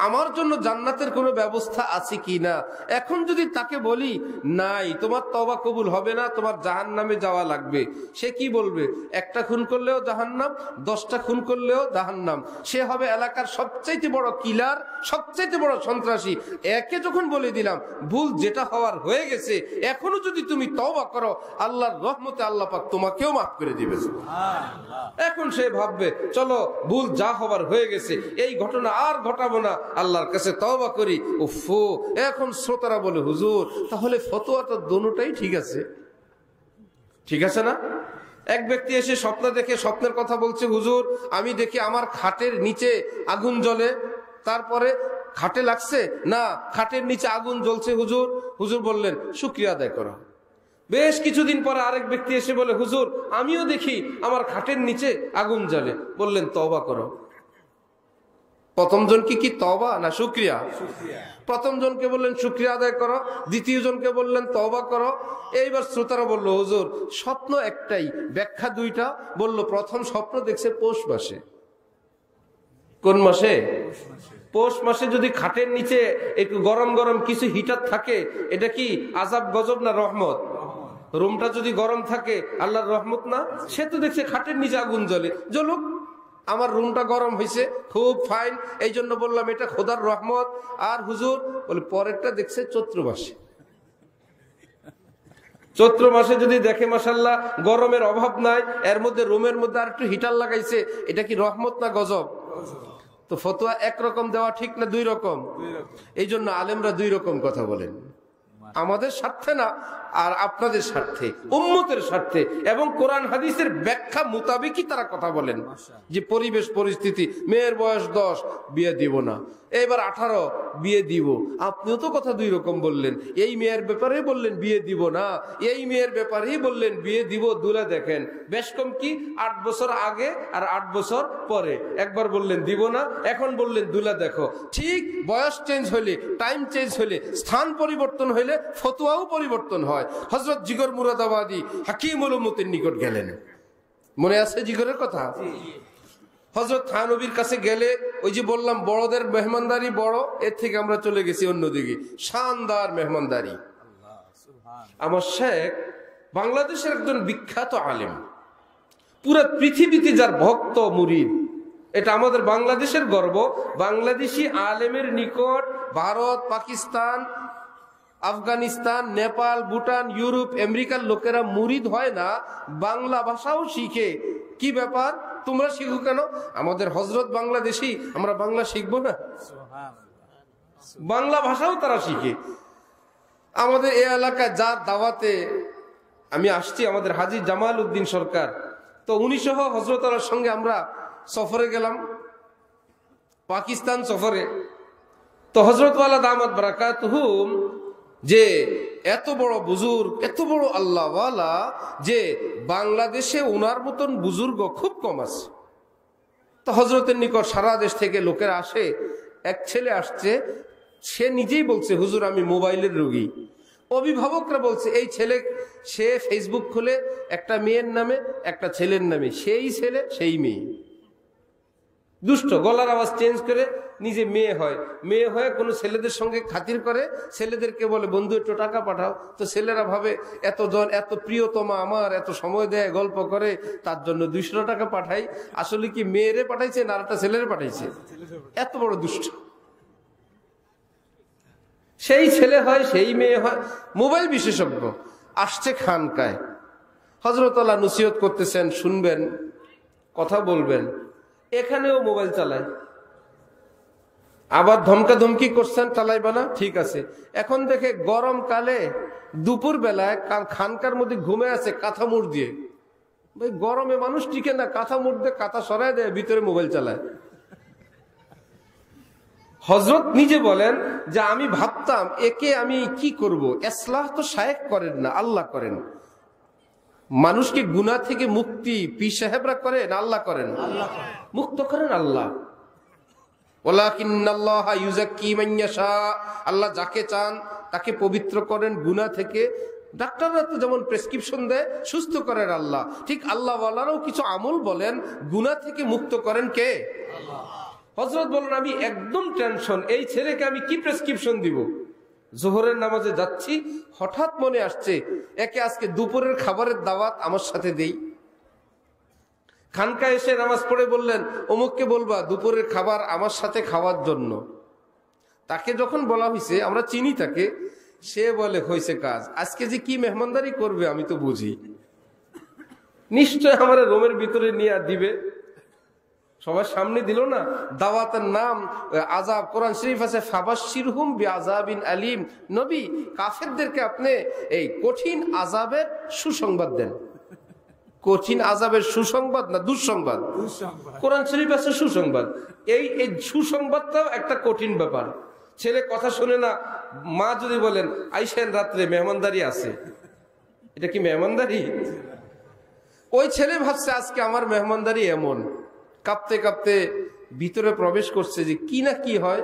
আমার জন্য জান্নাতের কোনো ব্যবস্থা আছে কিনা। এখন যদি তাকে বলি নাই, তোমার তওবা কবুল হবে না, তোমার জাহান্নামে যাওয়া লাগবে, সে কি বলবে? একটা খুন করলেও জাহান্নাম, 10টা খুন করলেও জাহান্নাম। সে হবে এলাকার সবচাইতে বড় কিলার, সবচাইতে বড় সন্ত্রাসী। একে যখন বলে দিলাম ভুল যেটা হওয়ার হয়ে গেছে, এখনো যদি তুমি তওবা করো, আল্লাহর রহমতে আল্লাহ পাক তোমাকেও মাফ করে দিবে। এখন সে ভাববে চলো ভুল যা হবার হয়ে গেছে, এই ঘটনা আর ঘটাবো না, আল্লাহর কাছে তওবা করি। উফো, এখন শ্রোতারা বলে হুজুর তাহলে ফতোয়াটা দোনোটাই ঠিক আছে, ঠিক আছে না? এক ব্যক্তি এসে স্বপ্ন দেখে স্বপ্নের কথা বলছে, হুজুর আমি দেখি আমার খাটের নিচে আগুন জ্বলে, তারপরে খাটে লাগছে না, খাটের নিচে আগুন জ্বলছে হুজুর। হুজুর বললেন শুকরিয়া আদায় করো। বেশ কিছুদিন পরে আরেক ব্যক্তি এসে বলে, হুজুর আমিও দেখি আমার খাটের নিচে আগুন জ্বলে। বললেন তওবা করো। প্রথম জনকে কি তওবা না শুকরিয়া? প্রথম জনকে বললেন শুকরিয়া আদায় করো, দ্বিতীয় জনকে বললেন তওবা করো। এইবার শ্রোতারা বলল হুজুর স্বপ্ন একটাই, ব্যাখ্যা দুইটা। বলল প্রথম স্বপ্ন দেখছে পৌষ মাসে। কোন মাসে? পৌষ মাসে যদি খাটের নিচে একটু গরম গরম কিছু হিটার থাকে, এটা কি আযাব গজব না রহমত? রুমটা যদি গরম থাকে আল্লাহর রহমত না? সে তো দেখছে খাটের নিচে আগুন জ্বলে, জ্বলুক, আমার রুমটা গরম হয়েছে, খুব ফাইন, এই জন্য বললাম এটা খোদার রহমত। আর হুজুর বলে পরেরটা দেখছে চৈত্র মাসে। চৈত্র মাসে যদি দেখে মাশাআল্লাহ গরমের অভাব নাই, এর মধ্যে রুমের মধ্যে আর একটু হিটার লাগাইছে, এটা কি রহমত না গজব? তো ফতোয়া একরকম দেওয়া ঠিক না দুই রকম? এই জন্য আলেমরা দুই রকম কথা বলেন, আমাদের স্বার্থে না আর আপনাদের স্বার্থে, উম্মতের স্বার্থে এবং কোরআন হাদিসের ব্যাখ্যা মোতাবেকই তারা কথা বলেন। যে পরিবেশ পরিস্থিতি, মেয়ের বয়স 10 বিয়ে দিব না, এবার 18 বিয়ে দিব, আপনিও তো কথা দুই রকম বললেন। এই মেয়ের ব্যাপারে বললেন বিয়ে দিব না, এই মেয়ের ব্যাপারেই বললেন বিয়ে দিব। দুলা দেখেন বেশ কম কি 8 বছর আগে আর 8 বছর পরে, একবার বললেন দিব না, এখন বললেন দুলা দেখো। ঠিক বয়স চেঞ্জ হইলে, টাইম চেঞ্জ হইলে, স্থান পরিবর্তন হইলে ফতোয়াও পরিবর্তন হয়। হযরত জিগর মুরাদাবাদী হাকিম উলুমুদ্দিন নিকট গেলেন, মনে আছে জিগরের কথা? হযরত থানবীর কাছে গেলে ওই যে বললাম বড়দের মেহমানদারি বড়, এর থেকে আমরা চলে গেছি অন্যদিকে, শানদার মেহমানদারি। আমার শেখ বাংলাদেশের একজন বিখ্যাত আলেম, পুরো পৃথিবীতে যার ভক্ত মুরিদ, এটা আমাদের বাংলাদেশের গর্ব। বাংলাদেশি আলেমের নিকট ভারত, পাকিস্তান, আফগানিস্তান, নেপাল, ভুটান, ইউরোপ, আমেরিকার লোকেরা মুরিদ হয় না, বাংলা ভাষাও শিখে। কি ব্যাপার, তোমরা শিখো কেন? আমাদের হযরত বাংলাদেশি, আমরা বাংলা শিখবো না? বাংলা ভাষাও তারা শিখে। আমাদের এই এলাকায় যার দাওয়াতে আমি আসছি, আমাদের হাজী জামাল উদ্দিন সরকার, তো উনি সহ হযরত আল্লাহর সঙ্গে আমরা সফরে গেলাম, পাকিস্তান সফরে। তো হযরত ওয়ালা দামাত বারাকাতুহুম যে এত বড় বুজুর্গ, এত বড় আল্লাহওয়ালা, যে বাংলাদেশে ওনার মতন বুজুর্গ খুব কম আছে। তো হযরতের নিকট সারা দেশ থেকে লোকেরা আসে। এক ছেলে আসছে, সে নিজেই বলছে হুজুর আমি মোবাইলের রোগী। অভিভাবকরা বলছে এই ছেলে, সে ফেসবুক খুলে একটা মেয়ের নামে একটা ছেলের নামে, সেই ছেলে সেই মেয়ে, দুষ্ট, গলার আওয়াজ চেঞ্জ করে নিজে মেয়ে হয়, মেয়ে হয়ে কোনো ছেলেদের সঙ্গে খাতির করে, ছেলেদেরকে বলে বন্ধু একটু টাকা পাঠাও। তো ছেলেরা ভাবে এতজন, এত প্রিয়তমা আমার, এত সময় দেয়, গল্প করে, তার জন্য 200 টাকা পাঠাই। আসলে কি মেয়েরে পাঠাইছে না একটা ছেলেরে পাঠাইছে? এত বড় দুষ্ট। সেই ছেলে হয় সেই মেয়ে হয়, মোবাইল বিশেষজ্ঞ। আসছে খানকায়, হযরত আল্লাহ নসিহত করতেছেন, শুনবেন, কথা বলবেন, এখানেও মোবাইল চালায়। আবার ধমকা ধমকি করছেন, চালাইবা না, ঠিক আছে। এখন দেখে গরমকালে দুপুর বেলায় খানকার মধ্যে ঘুমে আছে কাঁথা মুড় দিয়ে। ভাই গরমে মানুষ টিকে না, কাঁথা মুড় দিয়ে কাঁথা সরাই দেয়, ভিতরে মোবাইল চালায়। হযরত নিজে বলেন যে আমি ভাবতাম একে আমি কি করব, ইসলাহ তো শায়েখ করেন না, আল্লাহ করেন। মানুষকে গুনাহ থেকে মুক্তি পীর সাহেবরা করেন, আল্লাহ করেন? মুক্ত করেন আল্লাহ। ওয়ালাকিন্নাল্লাহা ইউযাক্কি মান ইয়াশা, আল্লাহ যাকে চান তাকে পবিত্র করেন গুনাহ থেকে, ডাক্তাররা তো যেমন প্রেসক্রিপশন দেয় সুস্থ করেন আল্লাহ, ঠিক আল্লাহ ওয়ালারাও কিছু আমল বলেন গুনাহ থেকে মুক্ত করেন কে? হযরত বলেন আমি একদম টেনশন, এই ছেলেকে আমি কি প্রেসক্রিপশন দিব? জোহরের নামাজে যাচ্ছি, হঠাৎ মনে আসছে একে আজকে দুপুরের খাবারের দাওয়াত আমার সাথে দেই। খানকা এসে নামাজ পড়ে বললেন অমুককে বলবা দুপুরের খাবার আমার সাথে খাওয়ার জন্য। তাকে যখন বলা হয়েছে, আমরা চিনি তাকে, সে বলে হয়েছে কাজ, আজকে যে কি মেহমানদারি করবে আমি তো বুঝি, নিশ্চয় আমার রোমের ভিতরে নিয়ে দিবে। সবার সামনে দিল না, দাওয়াতের নাম আযাব। কোরআন শরীফ আছে ফাবাশশিরহুম বিআযাবিন আলীম, নবী কাফেরদেরকে আপনি এই কঠিন আযাবের সুসংবাদ দেন। কঠিন আযাবের সুসংবাদ না দুঃসংবাদ? কোরআন শরীফ আছে সুসংবাদ। এই সুসংবাদটাও একটা কঠিন ব্যাপার। ছেলে কথা শুনে না, মা যদি বলেন আইসেন রাত্রে মেহমানদারি আছে, এটা কি মেহমানদারি? ওই ছেলে ভাবছে আজকে আমার মেহমানদারি এমন, কাঁপতে কাঁপতে ভিতরে প্রবেশ করছে যে কি না কি হয়,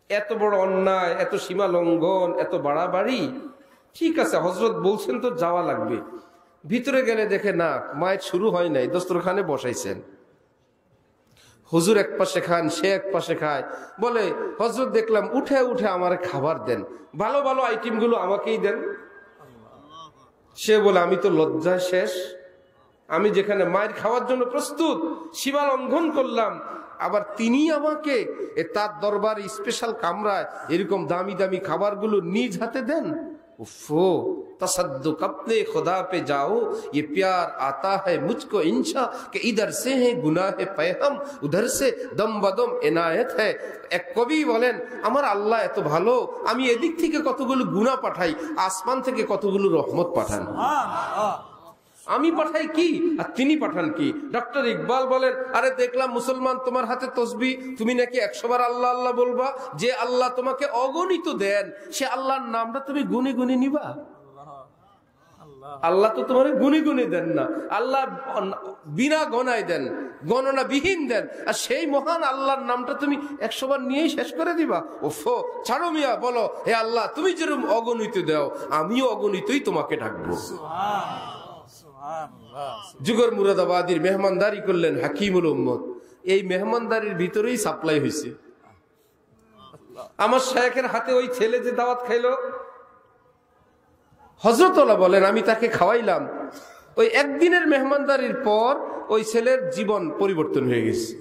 এত বড় অন্যায়, এত সীমা লঙ্ঘন, এত বাড়াবাড়ি। ঠিক আছে হযরত বলছেন তো যাওয়া লাগবে। ভিতরে গেলে দেখে না, মায়ের শুরু হয় নাই, দস্তরখানে বসাইছেন। হুজুর এক পাশে খান, সে এক পাশে খায়। বলে হযরত দেখলাম উঠে উঠে আমার খাবার দেন, ভালো ভালো আইটেম গুলো আমাকেই দেন। সে বলে আমি তো লজ্জায় শেষ, আমি যেখানে মায়ের খাওয়ার জন্য প্রস্তুত, সীমা লঙ্ঘন করলাম, আবার তিনি আমাকে তার দরবার স্পেশাল কামরায় এরকম দামি দামি খাবারগুলো নিজ হাতে দেন। उफ़ो तसद्दुक़ अपने खुदा पे जाओ, ये प्यार आता है मुझको इंशा कि इधर से है गुनाह पैहम, उधर से दम बदम इनायत है। एक कवि बोलेन আমার আল্লাহ এত ভালো, আমি এদিক থেকে কতগুলো গুনাহ পাঠাই, আসমান থেকে কতগুলো রহমত পাঠান। আমি পাঠাই কি আর তিনি পাঠান কি? ডক্টর ইকবাল বলেন আরে দেখলাম মুসলমান তোমার হাতে তসবিহ, তুমি নাকি 100 বার আল্লাহ আল্লাহ বলবা, যে আল্লাহ তোমাকে অগণিত দেন সে আল্লাহর নামটা তুমি গুনে গুনে নিবা? আল্লাহ তো তোমার গুনে গুনে দেন না, আল্লাহ বিনা গণায় দেন, গণনা বিহীন দেন, আর সেই মহান আল্লাহর নামটা তুমি 100 বার নিয়েই শেষ করে দিবা? ওফো ছাড়ো মিয়া, বলো হে আল্লাহ তুমি যেরকম অগণিত দাও আমিও অগণিতই তোমাকে ডাকবো। যুগর মুরাদাবাদীর মেহমানদারি করলেন হাকিমুল উম্মত, এই মেহমানদারির ভিতরেই সাপ্লাই হয়েছে। আমার শায়েখের হাতে ওই ছেলে যে দাওয়াত খাইলো, হযরতওয়ালা বলেন আমি তাকে খাওয়াইলাম, ওই একদিনের মেহমানদারির পর ওই ছেলের জীবন পরিবর্তন হয়ে গেছে।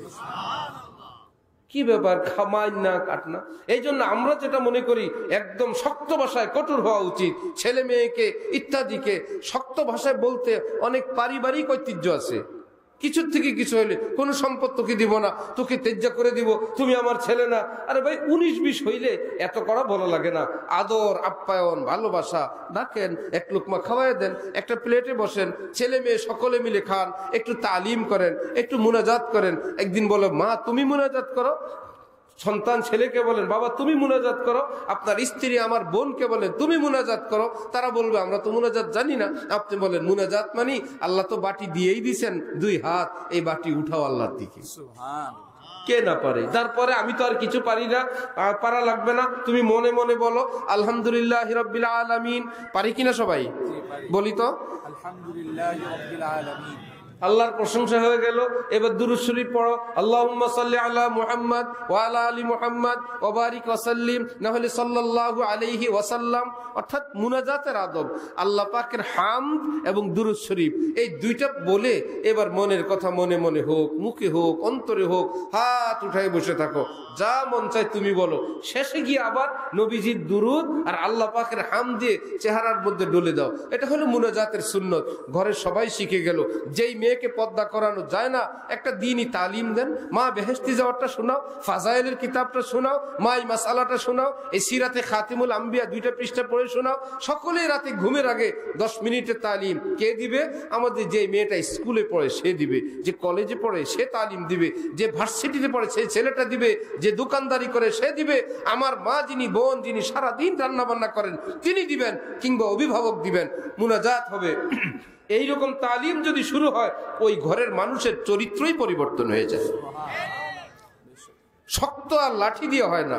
কি ব্যাপার, খামাই না কাট না। এই জন্য আমরা যেটা মনে করি একদম শক্ত ভাষায় কঠোর হওয়া উচিত। ছেলে মেয়েকে ইত্যাদিকে শক্ত ভাষায় বলতে অনেক পারিবারিক ঐতিহ্য আছে। কিছুর থেকে কিছু হইলে কোনো সম্পদ তোকে দিব না, তোকে তেজ্জা করে দিব, তুমি আমার ছেলে না। আরে ভাই 19-20 হইলে এত করা ভালো লাগে না। আদর আপ্যায়ন ভালোবাসা, ডাকেন, এক লোকমা খাওয়াই দেন, একটা প্লেটে বসেন, ছেলে মেয়ে সকলে মিলে খান, একটু তালিম করেন, একটু মুনাজাত করেন। একদিন বলে মা তুমি মুনাজাত করো, সন্তান ছেলেকে বলেন বাবা তুমি মুনাজাত করো, আপনার স্ত্রী আমার বোনকে বলেন তুমি মুনাজাত করো। তারা বলবে আমরা তো মুনাজাত জানি না। আপনি বলেন মুনাজাত মানে আল্লাহ তো বাটি দিয়েই দিছেন 2 হাত, এই বাটি উঠাও আল্লাহর দিকে। কে না পারে? তারপরে আমি তো আর কিছু পারি না, পারা লাগবে না, তুমি মনে মনে বলো আলহামদুলিল্লাহি রাব্বিল আলামিন। পারি কিনা সবাই? বলি তো আলহামদুলিল্লাহি রাব্বিল আলামিন। আল্লাহর প্রশংসা হয়ে গেল। এবার দুরূদ শরীফ পড়ো, আল্লাহুম্মা সাল্লি আলা মুহাম্মাদ ওয়া আলা আলি মুহাম্মাদ ওয়া বারিক ওয়া সাল্লিম, না হলে সাল্লাল্লাহু আলাইহি ওয়াসাল্লাম। অর্থাৎ মুনাজাতের আদব, আল্লাহ পাকের হামদ এবং দুরূদ শরীফ, এই দুইটা বলে এবার মনের কথা মনে মনে হোক, মুখে হোক, অন্তরে হোক, হাত উঠায় বসে থাকো, যা মন চায় তুমি বলো। শেষে গিয়ে আবার নবীজির দুরূদ আর আল্লাহ পাকের হামদ দিয়ে চেহারার মধ্যে ডলে দাও। এটা হলো মুনাজাতের সুন্নত। ঘরের সবাই শিখে গেল। যেই মেয়েকে পর্দা করানো যায় না, একটা দিনই তালিম দেন। মা বেহেশতি যাওয়ারটা শোনাও, ফাজাইলের কিতাবটা শোনাও, মাই মাসালাটা শোনাও, এই সিরাতে খাতিমুল আম্বিয়া 2টা পৃষ্ঠা পড়ে শোনাও। সকলেই রাতে ঘুমের আগে 10 মিনিটের তালিম কে দিবে? আমাদের যে মেয়েটা স্কুলে পড়ে সে দিবে, যে কলেজে পড়ে সে তালিম দিবে, যে ভার্সিটিতে পড়ে সেই ছেলেটা দিবে, যে দোকানদারি করে সে দিবে, আমার মা যিনি, বোন যিনি সারাদিন রান্না বান্না করেন তিনি দিবেন, কিংবা অভিভাবক দিবেন। মুনাজাত হবে। এইরকম তালিম যদি শুরু হয়, ওই ঘরের মানুষের চরিত্রই পরিবর্তন হয়ে যায়। শক্ত আর লাঠি দিয়ে হয় না।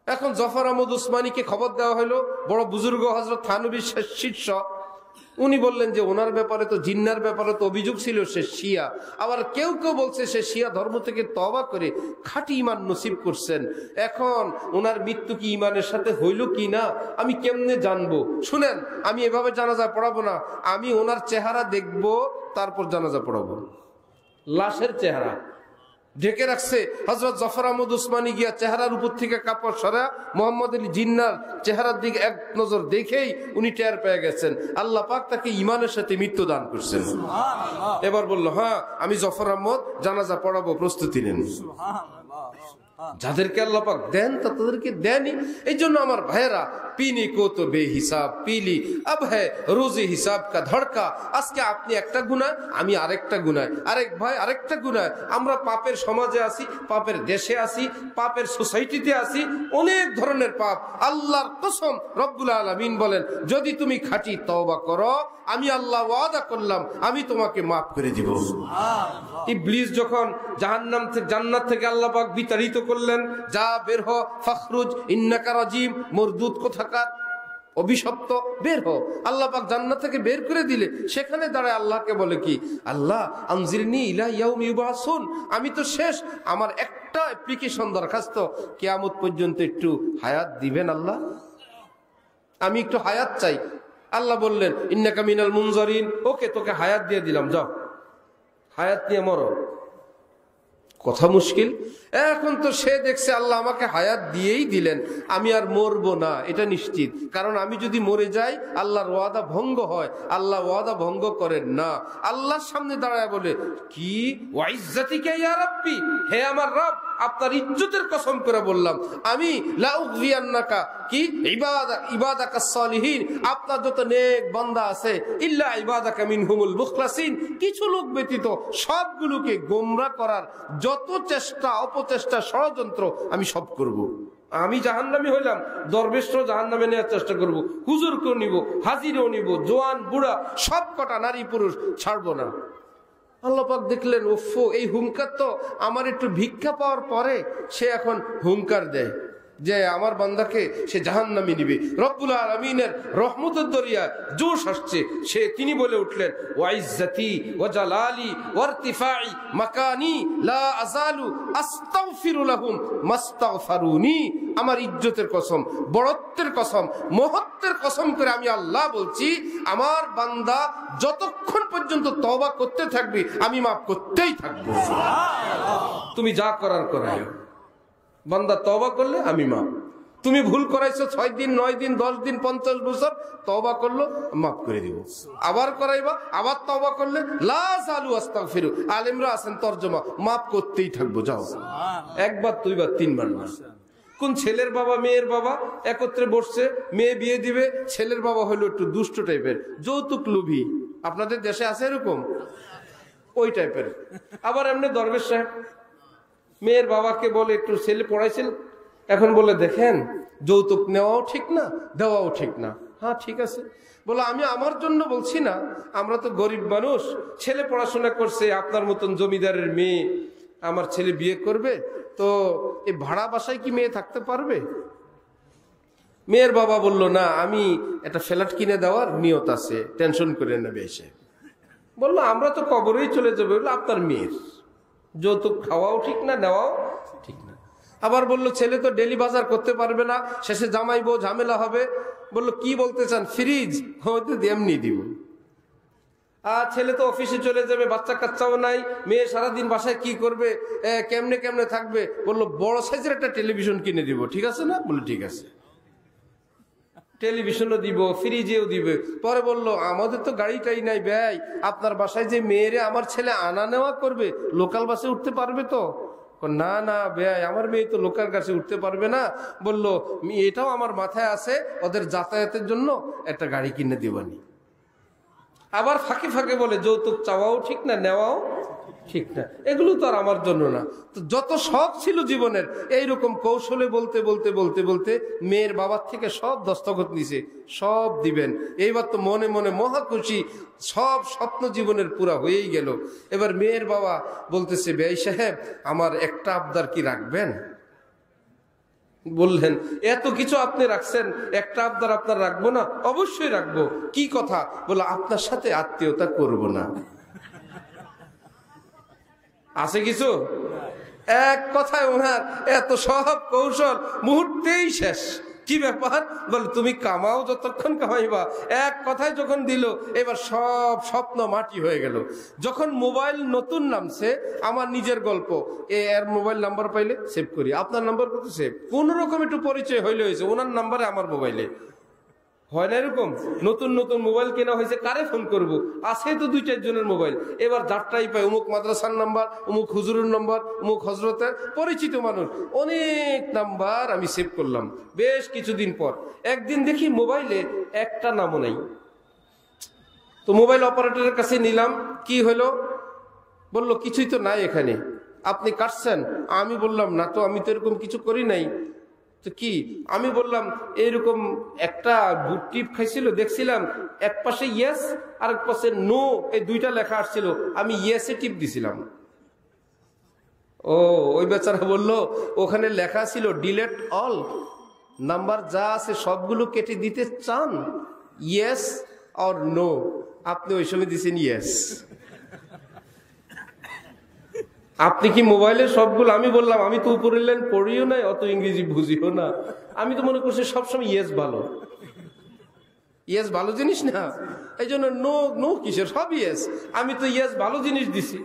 এখন জফর আহমদ উসমানীকে খবর দেওয়া হলো, বড় বুজুর্গ হযরত থানবীর শিষ্য। উনি বললেন যে ওনার ব্যাপারে তো, জিন্নার ব্যাপারে তো অভিযোগ ছিল সে শিয়া, আবার কেউ কেউ বলছে সে শিয়া ধর্ম থেকে তওবা করে খাঁটি ঈমান নসিব করছেন। এখন ওনার মৃত্যু কি ঈমানের সাথে হইল কি না আমি কেমনে জানবো? শুনেন, আমি এভাবে জানাজা পড়াবো না, আমি ওনার চেহারা দেখব, তারপর জানাজা পড়াবো। লাশের চেহারা ঢেকে রাখছে। হযরত জফর আহমদ উসমানী গিয়া চেহারার উপর থেকে কাপড় সরা মোহাম্মদ আলী জিন্নার চেহারার দিকে এক নজর দেখেই উনি টের পেয়ে গেছেন। আল্লাহ পাক তাকে ঈমানের সাথে মৃত্যু দান করছেন। এবার বলল, হ্যাঁ আমি জফর আহমদ জানাজা পড়াবো, প্রস্তুতি নেন। যাদেরকে আল্লাহ পাক দেন তাদেরকে দেনই। এই জন্য আমার ভাইয়েরা, পিনি কো তো বেহিসাব পিলি, আব হ্যাঁ রোজে হিসাব কা ধড়কা। আজকে আপনি একটা গুনাহ, আমি আরেকটা গুনাহ, আরেক ভাই আরেকটা গুনাহ। আমরা পাপের সমাজে আছি, পাপের দেশে আছি, পাপের সোসাইটিতে আছি, অনেক ধরনের পাপ। আল্লাহর কসম রব্বুল আলামিন বলেন, যদি তুমি খাঁটি তওবা করো, আমি আল্লাহ ওয়াদা করলাম আমি তোমাকে মাফ করে দিব। ইবলিস যখন জাহান্নাম থেকে, জান্নাত থেকে আল্লাহ পাক বিতাড়িত করলেন, যা বের হ ফখরুজ ইন্নাকা রাজিম, মরদুদ কোথাকার, অভিশপ্ত, বের হ। আল্লাহ পাক জান্নাত থেকে বের করে দিলে সেখানে দাঁড়ায় আল্লাহকে বলে কি, আল্লাহ আনজিরনি ইলা ইয়াউমি ইউবাসুন, আমি তো শেষ, আমার একটা অ্যাপ্লিকেশন দরখাস্ত, কিয়ামত পর্যন্ত একটু হায়াত দিবেন আল্লাহ, আমি একটু হায়াত চাই। আল্লাহ বললেন ইন্নাকা মিনাল মুনজারিন, ওকে তোকে হায়াত দিয়ে দিলাম, যাও হায়াত নিয়ে মরো। কথা মুশকিল। এখন তো সে দেখছে আল্লাহ আমাকে হায়াত দিয়েই দিলেন, আমি আর মরবো না এটা নিশ্চিত, কারণ আমি যদি মরে যাই আল্লাহর ওয়াদা ভঙ্গ হয়। আল্লাহ ওয়াদা ভঙ্গ করেন না। আল্লাহর সামনে দাঁড়ায় বলে কি, ওয়াইজ্জাতিকা ইয়া রাব্বি, হে আমার রব, আপনার ইজ্জতের কসম করে বললাম, আমি লা উগরিয়ান্নাকা, কি ইবাদাকাস সালিহিন, আপনার যত নেক বান্দা আছে, ইল্লা ইবাদাকা মিনহুমুল মুখলাসিন, কিছু লোক ব্যতীত সবগুলোকে গোমরাহ করার যত চেষ্টা, অপচেষ্টা, ষড়যন্ত্র আমি সব করব। আমি জাহান্নামী হইলাম, দরবেশরাও জাহান্নামে নেওয়ার চেষ্টা করব, হুজুরকেও নিব, হাজিরেও নিব, জোয়ান বুড়া সব কটা নারী পুরুষ ছাড়বো না। আল্লাহ পাক দেখলেন, ওফো, এই হুঙ্কার তো আমার একটু ভিক্ষা পাওয়ার পরে সে এখন হুঙ্কার দেয় যে আমার বান্দাকে সে জাহান্নামী নিবে। রব্বুল আলামিনের রহমতের দরিয়া জোশ আসছে, তিনি বলে উঠলেন, ওয়াইজ্জাতি ওয়া জালালি ওয়া ইরতিফাই মাকানি লা আযালু আস্তাগফিরু লাহুম মাস্তাগফারুনি, আমার ইজ্জতের কসম, বড়ত্বের কসম, মহত্বের কসম করে আমি আল্লাহ বলছি, আমার বান্দা যতক্ষণ পর্যন্ত তওবা করতে থাকবে আমি মাফ করতেই থাকবো। তুমি যা করার করায়, বান্দা তওবা করলে আমি মাফ। তুমি ভুল করাইছো 6 দিন, 9 দিন, 10 দিন, 50 বছর, তওবা করলো মাফ করে দিব। আবার করাইবা, আবার তওবা করলে লা যালু আস্তাগফিরু, আলেমরা আছেন তরজমা, মাফ করতেই থাকবো, যাও। একবার, দুইবার, তিনবার না। কোন ছেলের বাবা মেয়ের বাবা একত্রে বসছে, মেয়ে বিয়ে দিবে, ছেলের বাবা হলো একটু দুষ্ট টাইপের, যৌতুক লোভী, আপনাদের দেশে আছে এরকম, ওই টাইপের। আবার এমনি দরবেশ সাহেব মেয়ের বাবাকে বলে, একটু ছেলে পড়াইছিল, এখন বলে দেখেন যৌতুক নেওয়াও ঠিক না, দেওয়াও ঠিক না। হ্যাঁ ঠিক আছে, বলে আমি আমার জন্য বলছি না, আমরা তো গরিব মানুষ, ছেলে পড়াশোনা করছে, আপনার মতন জমিদারের মেয়ে আমার ছেলে বিয়ে করবে, তো এই ভাড়া বাসায় কি মেয়ে থাকতে পারবে? মেয়ের বাবা বলল, না, আমি একটা ফ্ল্যাট কিনে দেওয়ার নিয়ত আছে, টেনশন করে নেবে এসে। বললো আমরা তো কবরেই চলে যাবে, বললো আপনার মেয়ের যৌতুক খাওয়াও ঠিক না, নেওয়াও ঠিক না। আবার বলল ছেলে তো ডেলি বাজার করতে পারবে না, শেষে জামাই বউ ঝামেলা হবে। বললো কি বলতে চান, ফ্রিজ? হয়তো এমনি দিব। আর ছেলে তো অফিসে চলে যাবে, বাচ্চা কাচ্চাও নাই, মেয়ে সারাদিন বাসায় কি করবে, কেমনে কেমনে থাকবে? বললো বড় সাইজের একটা টেলিভিশন কিনে দিব, ঠিক আছে না? বলে ঠিক আছে, টেলিভিশনও দিব, ফ্রিজেও দিবে। পরে বললো আমাদের তো গাড়িটাই নাই ভাই, আপনার বাসায় যে মেয়েরে আমার ছেলে আনা নেওয়া করবে, লোকাল বাসে উঠতে পারবে তো? না না ভাই, আমার মেয়ে তো লোকাল বাসে উঠতে পারবে না। বললো এটাও আমার মাথায় আছে, ওদের যাতায়াতের জন্য একটা গাড়ি কিনে দিবানি। আবার ফাঁকে ফাঁকে বলে যৌতুক চাওয়াও ঠিক না, নেওয়াও ঠিক না, এগুলো তো আর আমার জন্য না। তো যত শখ ছিল জীবনের, এইরকম কৌশলে বলতে বলতে বলতে বলতে মেয়ের বাবার থেকে সব দস্তখত নিছে, সব দিবেন। এইবার তো মনে মনে মহা খুশি, সব স্বপ্ন জীবনের পুরা হয়েই গেল। এবার মেয়ের বাবা বলতেছে, বেয়াই সাহেব আমার একটা আবদার কি রাখবেন? বললেন, এত কিছু আপনি রাখছেন, একটা আবদার আপনার রাখবো না? অবশ্যই রাখবো। কি কথা? বলে, আপনার সাথে আত্মীয়তা করব না। আছে কিছু? এক কথায় ওনার এত সব কৌশল মুহূর্তেই শেষ। কি ব্যাপার? বলে, তুমি কামাও, যতক্ষণ কামাইবা। এক কথায় যখন দিল, এবার সব স্বপ্ন মাটি হয়ে গেল। যখন মোবাইল নতুন নামছে, আমার নিজের গল্প, এর মোবাইল নাম্বার পাইলে সেভ করি। আপনার নাম্বার কত সেভ? কোন রকম একটু পরিচয় হইলে হয়েছে, ওনার নাম্বারে আমার মোবাইলে হয় না এরকম? নতুন নতুন মোবাইল কেনা হয়েছে, কারে ফোন করব? আছে তো 2-4 জনের মোবাইল। এবার যারটাই পাই, অমুক মাদ্রাসার নাম্বার, অমুক হুজুরের নাম্বার, অমুক হজরতের পরিচিত মানুষ, অনেক নাম্বার আমি সেভ করলাম। বেশ কিছুদিন পর একদিন দেখি মোবাইলে একটা নামও নাই। তো মোবাইল অপারেটরের কাছে নিলাম, কি হলো? বলল, কিছুই তো নাই এখানে, আপনি কাটছেন? আমি বললাম, না তো, আমি তো এরকম কিছু করি নাই। তো কি? আমি বললাম, এইরকম একটা টিপ খাইছিল, দেখছিলাম এক পাশে ইয়েস আর এক পাশে নো, এই দুইটা লেখা আসছিল, আমি ইয়েসে টিপ দিছিলাম। ও, ওই বেচারা বললো, ওখানে লেখা ছিল ডিলেট অল, নাম্বার যা আছে সবগুলো কেটে দিতে চান, ইয়েস অর নো। আপনি ওই সময় দিছেন ইয়েস। আপনি কি মোবাইলের সবগুলো? আমি বললাম, আমি তো উপরের লাইন পড়িও নাই, অত ইংরেজি বুঝিও না, আমি তো মনে করছি সবসময় ইয়েস ভালো। ইয়েস ভালো জিনিস না, এই জন্য নো নো কিসের, সব ইয়েস। আমি তো ইয়েস ভালো জিনিস দিছি।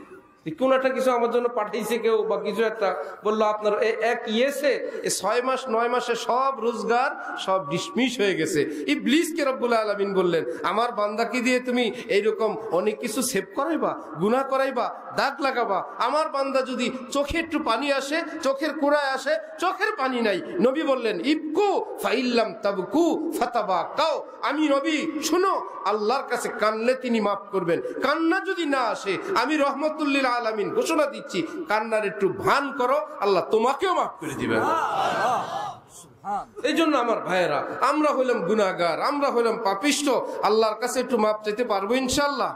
কোন একটা কিছু আমার জন্য পাঠাইছে কেউ বা কিছু একটা, বললো আপনার এক ইয়েসে 6 মাস 9 মাসে সব রোজগার সব ডিসমিস হয়ে গেছে। ইবলিসকে রব্বুল আলামিন বললেন, আমার বান্দাকে দিয়ে তুমি এইরকম অনেক কিছু সেভ করাইবা, গুনাহ করাইবা, দাগ লাগাবা। আমার বান্দা যদি চোখে একটু পানি আসে, চোখের কোড়ায় আসে, চোখের পানি নাই, নবী বললেন, ইবকু ফাইল্লাম তাবকু ফাতাবাকাও। আমি নবী, শুনো, আল্লাহর কাছে কানলে তিনি মাফ করবেন। কান্না যদি না আসে, আমি রহমতুল্লিল আলামিন ঘোষণা দিচ্ছি, কান্নার একটু ভান করো, আল্লাহ তোমাকেও মাফ করে দিবেন। এই জন্য আমার ভাইয়েরা, আমরা হইলাম গুনাহগার, আমরা হইলাম পাপিষ্ঠ, আল্লাহর কাছে একটু মাপ চাইতে পারবো ইনশাআল্লাহ।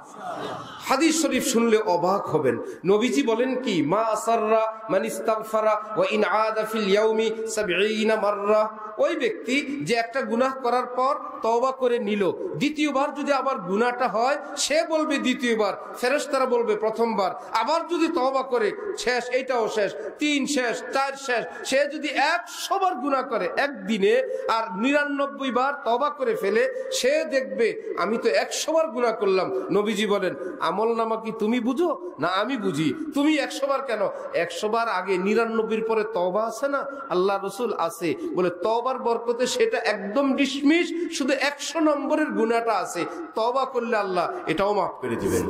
হাদিস শরীফ শুনলে অবাক হবেন। নবীজি বলেন কি, মা আসাররা মান ইস্তাগফারা ওয়া ইন আদা ফিল ইয়াউমি 70 মাররা। ওই ব্যক্তি যে একটা গুনাহ করার পর তওবা করে নিল, দ্বিতীয়বার যদি আবার গুনাহটা হয়, সে বলবে দ্বিতীয়বার, ফেরেশতারা বলবে প্রথমবার। আবার যদি তওবা করে, শেষ, এইটাও শেষ, 3 শেষ, 4 শেষ। সে যদি 100 বার গুনাহ করে একদিনে আর 99 বার তওবা করে ফেলে, সে দেখবে আমি তো 100 বার গুনাহ করলাম। নবীজি বলেন, আমল নামা কি তুমি বুঝো না আমি বুঝি? তুমি 100 বার কেন, 100 বার আগে 99 পরে তওবা আছে না? আল্লাহ রসুল আছে বলে তওবার বরকতে সেটা একদম ডিসমিস, শুধু 100 নম্বরের গুনাহটা আছে, তওবা করলে আল্লাহ এটাও মাফ করে দিবেন।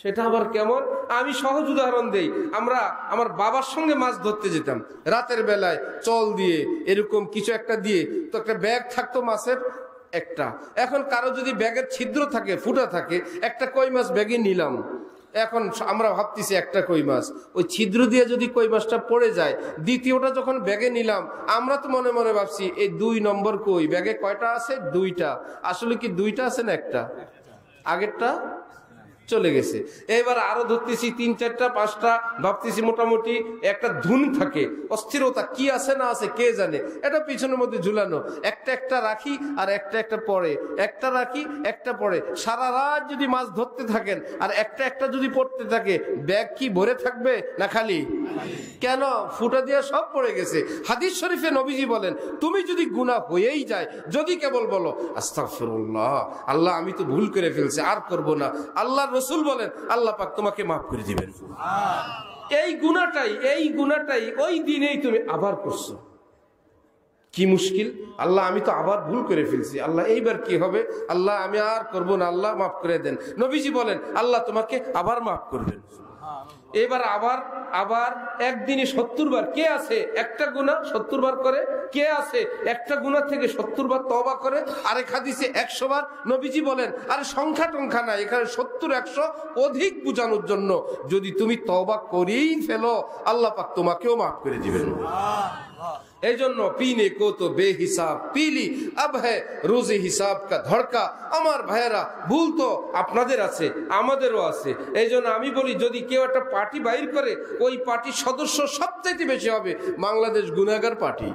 সেটা আবার কেমন? আমি সহজ উদাহরণ দেই। আমরা আমার বাবার সঙ্গে মাছ ধরতে যেতাম রাতের বেলায়, চল দিয়ে এরকম কিছু একটা দিয়ে, তো একটা ব্যাগ থাকতো মাছের একটা। এখন কারো যদি ব্যাগের ছিদ্র থাকে, ফুটা থাকে, একটা কই মাছ ব্যাগে নিলাম, এখন আমরা ভাবতেছি একটা কই মাছ, ওই ছিদ্র দিয়ে যদি কই মাছটা পড়ে যায়, দ্বিতীয়টা যখন ব্যাগে নিলাম, আমরা তো মনে মনে ভাবছি এই 2 নম্বর কই, ব্যাগে কয়টা আছে? 2টা। আসলে কি 2টা আছে না একটা? আগেরটা চলে গেছে। এবার আরো ধরতেছি 3, 4টা, 5টা, ভাবতেছি মোটামুটি একটা ধুন থাকে, অস্থিরতা, কি আছে না আছে কে জানে, এটা পিছনের মধ্যে ঝুলানো, একটা একটা রাখি আর একটা একটা পড়ে, একটা রাখি একটা পড়ে। সারা রাত যদি মাছ ধরতে থাকেন আর একটা একটা যদি পড়তে থাকে, ব্যাগ কি ভরে থাকবে না খালি? কেন? ফুটা দিয়ে সব পড়ে গেছে। হাদিস শরীফে নবীজি বলেন, তুমি যদি গুনাহ হয়েই যায়, যদি কেবল বলো আস্তাগফিরুল্লাহ, আল্লাহ আমি তো ভুল করে ফেলছি, আর করব না, আল্লাহ রসুল বলেন আল্লাহ পাক তোমাকে মাফ করে দিবেন। এই গুনাহটাই ওই দিনেই তুমি আবার করছো, কি মুশকিল। আল্লাহ আমি তো আবার ভুল করে ফেলছি, আল্লাহ এইবার কি হবে? আল্লাহ আমি আর করব না, আল্লাহ মাফ করে দেন। নবীজি বলেন আল্লাহ তোমাকে আবার মাফ করবেন। এবার আবার একদিনে 70 বার। কে আছে একটা গুনাহ 70 বার করে? কে আছে একটা গুনাহ থেকে 70 বার তওবা করে? আরেক হাদিসে 100 বার। নবীজি বলেন আরে সংখ্যা টংখ্যা নাই, এখানে 70 100 অধিক বোঝানোর জন্য, যদি তুমি তওবা করেই ফেলো, আল্লাহ পাক তোমাকেও মাফ করে দিবেন। এই জন্য পিনে কো তো বেহিসাব পিলি আব হ্যাঁ রোজে হিসাব কা ধড়কা। আমার ভাইয়েরা, ভুল তো আপনাদের আছে, আমাদেরও আছে। এই জন্য আমি বলি, যদি কেউ একটা পার্টি বাইর করে, ওই পার্টির সদস্য সবচাইতে বেশি হবে বাংলাদেশ গুনাহগার পার্টি,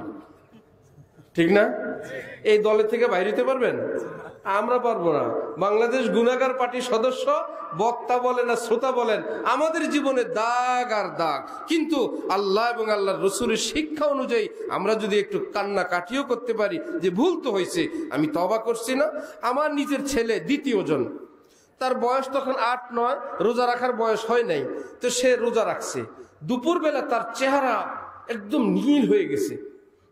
ঠিক না? এই দলের থেকে বাইরে হতে পারবেন? আমরা পারবো না। বাংলাদেশ গুনাহগার পার্টির সদস্য, বক্তা বলেন আর শ্রোতা বলেন, আমাদের জীবনে দাগ আর দাগ। কিন্তু আল্লাহ এবং আল্লাহর রসুলের শিক্ষা অনুযায়ী আমরা যদি একটু কান্না কাটিও করতে পারি যে ভুল তো হয়েছে, আমি তওবা করছি না। আমার নিজের ছেলে দ্বিতীয় জন, তার বয়স তখন 8-9, রোজা রাখার বয়স হয় নাই, তো সে রোজা রাখছে। দুপুরবেলা তার চেহারা একদম নীল হয়ে গেছে।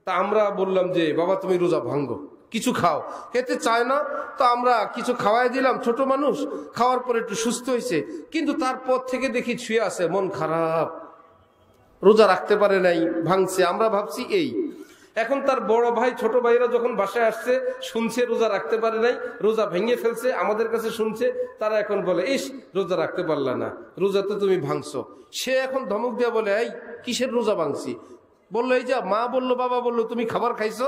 তা আমরা বললাম যে বাবা তুমি রোজা ভাঙ্গো, কিছু খাও। খেতে চায় না, তো আমরা কিছু খাওয়াই দিলাম, ছোট মানুষ, খাওয়ার পর একটু সুস্থ হয়েছে। কিন্তু তারপর থেকে দেখি ছুঁয়ে আছে, মন খারাপ, রোজা রাখতে পারে নাই, ভাঙছে। আমরা ভাবছি এই। এখন তার বড় ভাই ছোট ভাইরা যখন বাসায় আসছে, শুনছে রোজা রাখতে পারে নাই, রোজা ভেঙে ফেলছে, আমাদের কাছে শুনছে, তারা এখন বলে ইস রোজা রাখতে পারলা না, রোজা তো তুমি ভাঙছো। সে এখন ধমক দিয়ে বলে এই কিসের রোজা ভাঙছি? বললো এই যা মা বললো, বাবা বললো, তুমি খাবার খাইছো।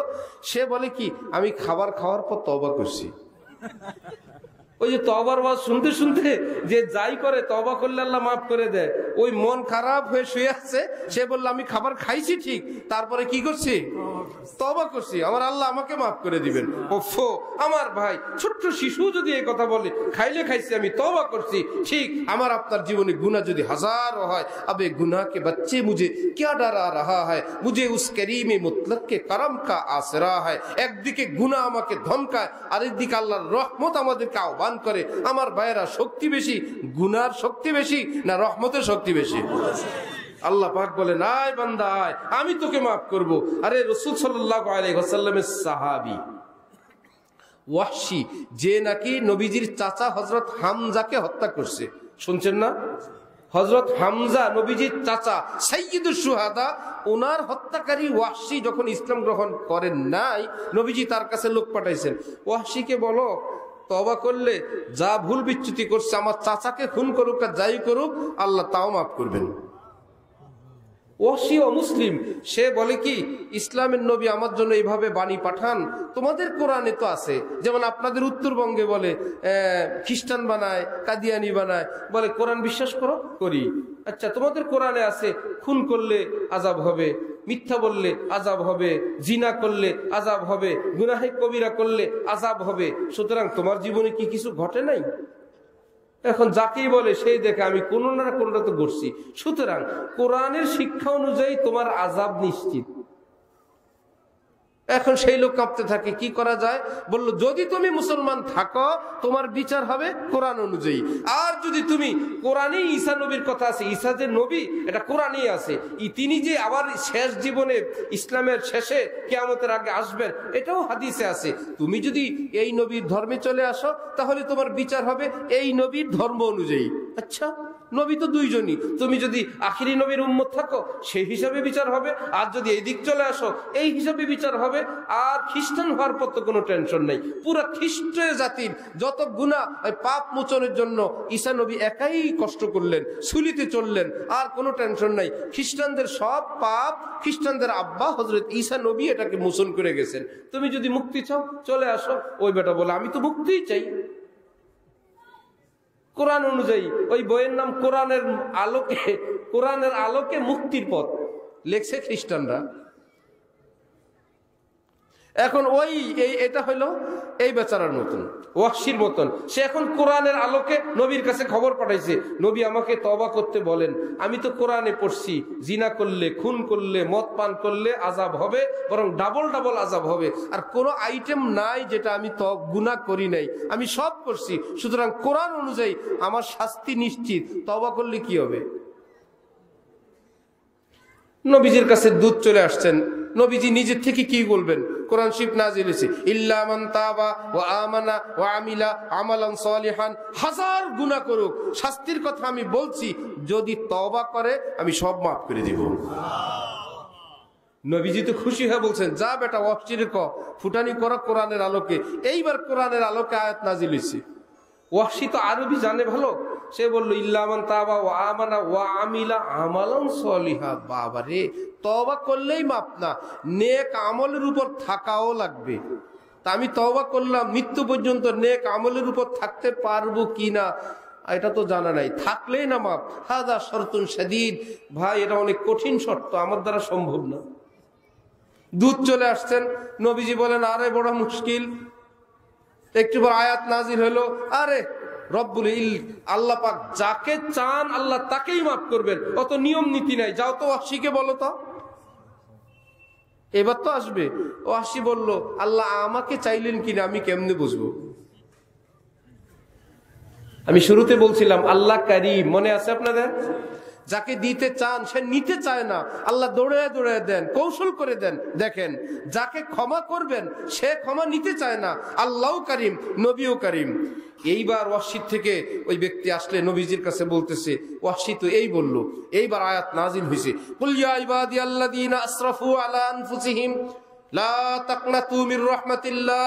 সে বলে কি আমি খাবার খাওয়ার পর তওবা করছি। ওই যে তওবার ওয়াজ শুনতে শুনতে যে যাই করে, তওবা করলে আল্লাহ মাফ করে দেয়, ওই মন খারাপ হয়ে শুয়ে আসছে। সে বললো আমি খাবার খাইছি ঠিক, তারপরে কি করছি? তওবা করছি, আমার আল্লাহ আমাকে মাফ করে দিবেন। ওফো আমার ভাই, ছোট্ট শিশু যদি এই কথা বলে খাইলে খাইছি, আমি তওবা করছি, ঠিক আমার আপনার জীবনে গুনাহ যদি হাজারো হয়, আবে গুনাহ কে বাচ্চে মুঝে क्या डरा रहा है, मुझे उस करीम मुतलक के करम का आसरा है। একদিকে গুনাহ আমাকে ধমকায়, আর একদিকে আল্লাহর রহমত আমাদেরকে আহ্বান করে। আমার ভাইয়েরা, শক্তি বেশি গুনার শক্তি বেশি না রহমতের শক্তি বেশি? আল্লাহ পাক বলেন আয় বান্দা আয়, আমি তোকে মাফ করব। আরে রাসূল সাল্লাল্লাহু আলাইহি ওয়াসাল্লামের সাহাবী ওয়াহশী, যে নাকি নবীজির চাচা হযরত হামজাকে হত্যা করছে, শুনছেন না? হযরত হামজা নবীজির চাচা, সাইয়্যিদুশ শুহাদা, ওনার হত্যাকারী ওয়াহশী যখন ইসলাম গ্রহণ করেন নাই, নবীজি তার কাছে লোক পাঠাইছেন, ওয়াহশীকে বলো তওবা করলে যা ভুল বিচ্যুতি করছে, আমার চাচাকে খুন করুক আর যাই করুক, আল্লাহ তাও মাফ করবেন। ওয়াহশী অমুসলিম, সে বলে কি ইসলামের নবী আমার জন্য এইভাবে বাণী পাঠান, তোমাদের কোরআনে তো আছে। যেমন আপনাদের উত্তরবঙ্গে বলে খ্রিস্টান বানায়, কাদিয়ানি বানায়, বলে কোরআন বিশ্বাস করো, করি। আচ্ছা তোমাদের কোরআনে আছে খুন করলে আযাব হবে, মিথ্যা বললে আযাব হবে, জিনা করলে আযাব হবে, গুনাহে কবিরা করলে আযাব হবে, সুতরাং তোমার জীবনে কি কিছু ঘটে নাই? এখন যাকেই বলে সেই দেখে আমি কোনো না কোনটা তো করছি। সুতরাং কোরআনের শিক্ষা অনুযায়ী তোমার আযাব নিশ্চিত। এখন সেই লোক কাঁপতে থাকে, কি করা যায়? বললো যদি তুমি মুসলমান থাকো তোমার বিচার হবে কোরআন অনুযায়ী, আর যদি তুমি কোরআনেই ঈসা নবীর কথা আছে, ঈসা যে নবী এটা কোরআনেই আছে, তিনি যে আবার শেষ জীবনে ইসলামের শেষে কিয়ামতের আগে আসবেন এটাও হাদিসে আছে, তুমি যদি এই নবীর ধর্মে চলে আসো তাহলে তোমার বিচার হবে এই নবীর ধর্ম অনুযায়ী। আচ্ছা নবী তো দুইজনই, তুমি যদি আখিরি নবীর উম্মত থাকো সেই হিসাবে বিচার হবে, আর যদি এই দিক চলে আসো এই হিসাবে বিচার হবে। আর খ্রিস্টান হওয়ার পর তো কোনো টেনশন নেই, পুরো খ্রিস্ট জাতির যত গুনাহ পাপ মোচনের জন্য ঈসা নবী একাই কষ্ট করলেন, সুলিতে চললেন, আর কোনো টেনশন নাই। খ্রিস্টানদের সব পাপ খ্রিস্টানদের আব্বা হযরত ঈসা নবী এটাকে মোচন করে গেছেন। তুমি যদি মুক্তি চাও চলে আসো। ওই বেটা বলে আমি তো মুক্তিই চাই কোরআন অনুযায়ী। ওই বইয়ের নাম কোরআনের আলোকে মুক্তির পথ, লেখছে খ্রিস্টানরা। এখন এটা হলো এই বেচারার মতন, ওয়াহশীর মতন। সে এখন কোরআনের আলোকে নবীর কাছে খবর পাঠাইছে, নবী আমাকে তওবা করতে বলেন, আমি তো কোরআনে পড়ছি জিনা করলে, খুন করলে, মদ পান করলে আযাব হবে, বরং ডাবল ডাবল আযাব হবে। আর কোনো আইটেম নাই যেটা আমি গুনাহ করি নাই, আমি সব করছি, সুতরাং কোরআন অনুযায়ী আমার শাস্তি নিশ্চিত। তওবা করলে কি হবে? নবীজির কাছে দূত চলে আসছেন, নবীজি নিজের থেকে কি বলবেন? কোরআন শরীফ নাযিল হয়েছে ইল্লা মান তাবা ওয়া আমানা ওয়া আমিলা আমালান সালিহান, হাজার গুনাহ করুক শাস্তির কথা আমি বলছি, যদি তওবা করে আমি সব মাফ করে দিব। নবীজি তো খুশি হয়ে বলছেন যা বেটা ওয়াহশীর ফুটানি করা কোরআনের আলোকে। এইবার কোরআনের আলোকে আয়াত নাযিল হয়েছে, ওয়াহশী তো আরবি জানে ভালো, সে বলল ইল্লা মান তাবা ওয়া আমানা ওয়া আমিলা আমালান সলিহা। বাবা রে, তওবা করলেই মাপ না, নেক আমলের উপর থাকাও লাগবে। তা আমি তওবা করলাম, মৃত্যু পর্যন্ত নেক আমলের উপর থাকতে পারবো কিনা এটা তো জানা নাই, থাকলেই না মাপ। হাদা শর্তুন শাদীদ, ভাই এটা অনেক কঠিন শর্ত, আমার দ্বারা সম্ভব না। দুধ চলে আসছেন, নবীজি বলেন আরে বড় মুশকিল। একটু পর আয়াত নাজিল হলো, আরে রব্বুল আল্লাহ পাক যাকে চান আল্লাহ তাকেই মাফ করবেন, অত নিয়ম নীতি নাই, যাও তো ওয়াহশীকে বলো তো। এবার তো আসবে। ওয়াহশী বলল আল্লাহ আমাকে চাইলেন কিনা আমি কেমনে বুঝবো? আমি শুরুতে বলছিলাম আল্লাহ কারীম, মনে আছে আপনাদের? যাকে দিতে চান সে নিতে চায় না, আল্লাহ দৌড়ে দৌড়ে দেন, কৌশল করে দেন। দেখেন, যাকে ক্ষমা করবেন সে ক্ষমা নিতে চায় না, আল্লাহও কারীম, নবীও কারীম। এইবার ওয়াহশী থেকে ওই ব্যক্তি আসলে নবীজির কাছে বলতেছে, ওয়াহশী তো এই বলল। এইবার আয়াত নাজিল হয়েছে, কুল ইয়া ইবাদিয়াল্লাযীনা আসরাফু আলা আনফুসিহিম লা তাকনাতু মির রাহমাতিল্লাহ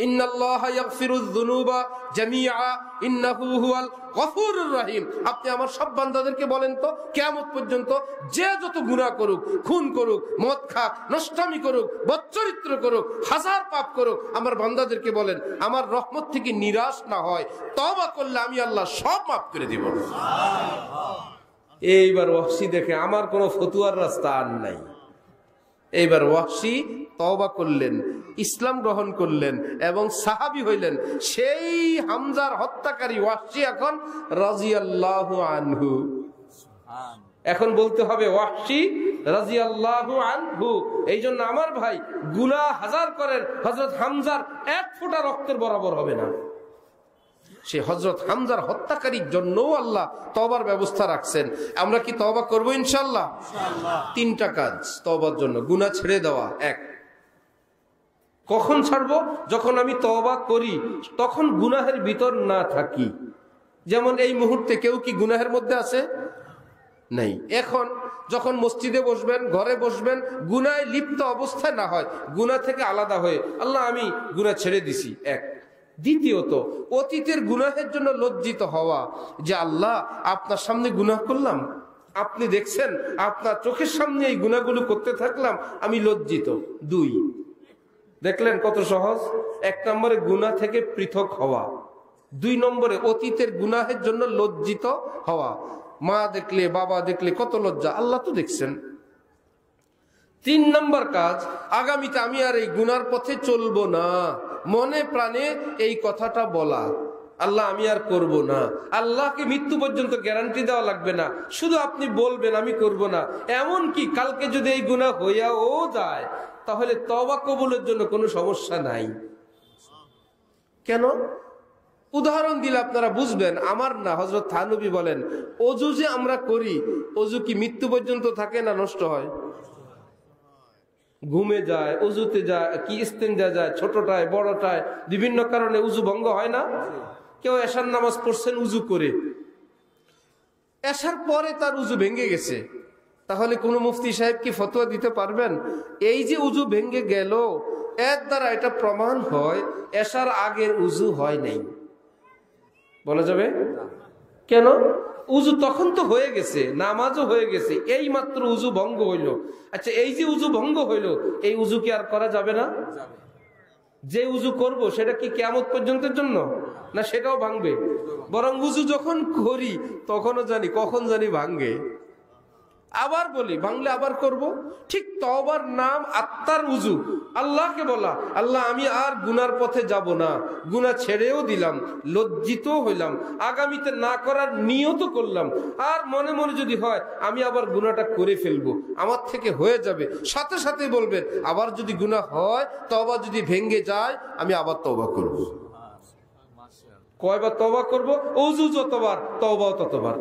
ইন্নাল্লাহা ইয়াগফিরুয যুনুবা জামিআ ইন্নাহু হুয়াল গফুরুর রহিম। আপনি আমার সব বান্দাদেরকে বলেন তো, কিয়ামত পর্যন্ত যে যত গুনাহ করুক, খুন করুক, মদ খাক, নষ্টামি করুক, বদচরিত্র করুক, হাজার পাপ করুক, আমার বান্দাদেরকে বলেন আমার রহমত থেকে নিরাশ না হয়, তওবা করলে আমি আল্লাহ সব মাফ করে দিব। এইবার ওয়াহশী দেখে আমার কোনো ফতুয়ার রাস্তা আর নাই। এইবার ওয়াহশী তওবা করলেন, ইসলাম গ্রহণ করলেন এবং সাহাবী হইলেন। সেই হামজার হত্যাকারী ওয়াহশী এখন রাদিয়াল্লাহু আনহু। এখন বলতে হবে ওয়াহশী রাদিয়াল্লাহু আনহু। এই জন্য আমার ভাই, গুনাহ হাজার করেন, হযরত হামজার এক ফোঁটা রক্তের বরাবর হবে না। সে হযরত হামজার হত্যাকারীর জন্যও আল্লাহ তওবার ব্যবস্থা রাখছেন। আমরা কি তওবা করব ইনশাআল্লাহ? তিনটা কাজ তওবার জন্য, গুনাহ ছেড়ে দেওয়া। এক, কখন ছাড়বো? যখন আমি তওবা করি তখন গুনাহের ভিতর না থাকি। যেমন এই মুহূর্তে কেউ কি গুনাহের মধ্যে আছে? নাই। এখন যখন মসজিদে বসবেন, ঘরে বসবেন, গুনাহে লিপ্ত অবস্থায় না হয়, গুনাহ থেকে আলাদা হয়ে আল্লাহ আমি গুনাহ ছেড়ে দিছি। এক। দ্বিতীয়ত, অতীতের গুনাহের জন্য লজ্জিত হওয়া, যে আল্লাহ আপনার সামনে গুনাহ করলাম, আপনি দেখছেন, আপনার চোখের সামনে এই গুনাহগুলো করতে থাকলাম, আমি লজ্জিত। দুই, দেখলেন কত সহজ? এক নম্বরে গুনাহ থেকে পৃথক হওয়া, দুই নম্বরে অতীতের গুনাহের জন্য লজ্জিত হওয়া। মা দেখলে, বাবা দেখলে কত লজ্জা, আল্লাহ তো দেখছেন। তিন নম্বর কাজ, আগামীতে আমি আর এই গুনার পথে চলবো না, মনে প্রাণে এই কথাটা বলা, আল্লাহ আমি আর করব না। আল্লাহকে মৃত্যু পর্যন্ত গ্যারান্টি দেওয়া লাগবে না, শুধু আপনি বলবেন আমি করব না। এমন কি কালকে যদি এই গুনাহ হইয়াও যায় তাহলে তওবা কবুলের জন্য কোনো সমস্যা নাই। কেন? উদাহরণ দিলে আপনারা বুঝবেন, আমার না, হযরত থানবী বলেন, ওযু যে আমরা করি, ওযু কি মৃত্যু পর্যন্ত থাকে না নষ্ট হয়? ঘুমে যায়, উজুতে যায়, কি ইস্তেঞ্জা যায়, ছোটটায় বড়টায়, বিভিন্ন কারণে উজু ভঙ্গ হয় না? কেউ এশার নামাজ পড়ছেন উজু করে, এশার পরে তার উজু ভেঙে গেছে, তাহলে কোন মুফতি সাহেব কি ফতোয়া দিতে পারবেন? এই যে উজু ভেঙে গেল, এর দ্বারা এটা প্রমাণ হয় এশার আগের উজু হয় নাই, বলা যাবে? কেন? উজু তখন তো হয়ে গেছে, নামাজও হয়ে গেছে, এই মাত্র উজু ভঙ্গ হইল। আচ্ছা, এই যে উজু ভঙ্গ হইল, এই উজু কি আর করা যাবে না? যে উজু করব সেটা কি কিয়ামত পর্যন্তের জন্য না? সেটাও ভাঙবে। বরং উজু যখন করি তখনও জানি কখন জানি ভাঙে। আবার বলি ভাঙলে আবার করব। ঠিক তওবার নাম আত্মার উজু। আল্লাহকে বলা, আল্লাহ আমি আর গুনার পথে যাব না, গুনাহ ছেড়েও দিলাম, লজ্জিত হইলাম, আগামীতে না করার নিয়ত করলাম, আর মনে মনে যদি হয় আমি আবার গুনাহটা করে ফেলবো, আমার থেকে হয়ে যাবে, সাথে সাথে বলবেন আবার যদি গুনাহ হয়, তওবা যদি ভেঙে যায়, আমি আবার তওবা করব। কয়বার তওবা করব? ওযু যতবার, তওবাও ততবার।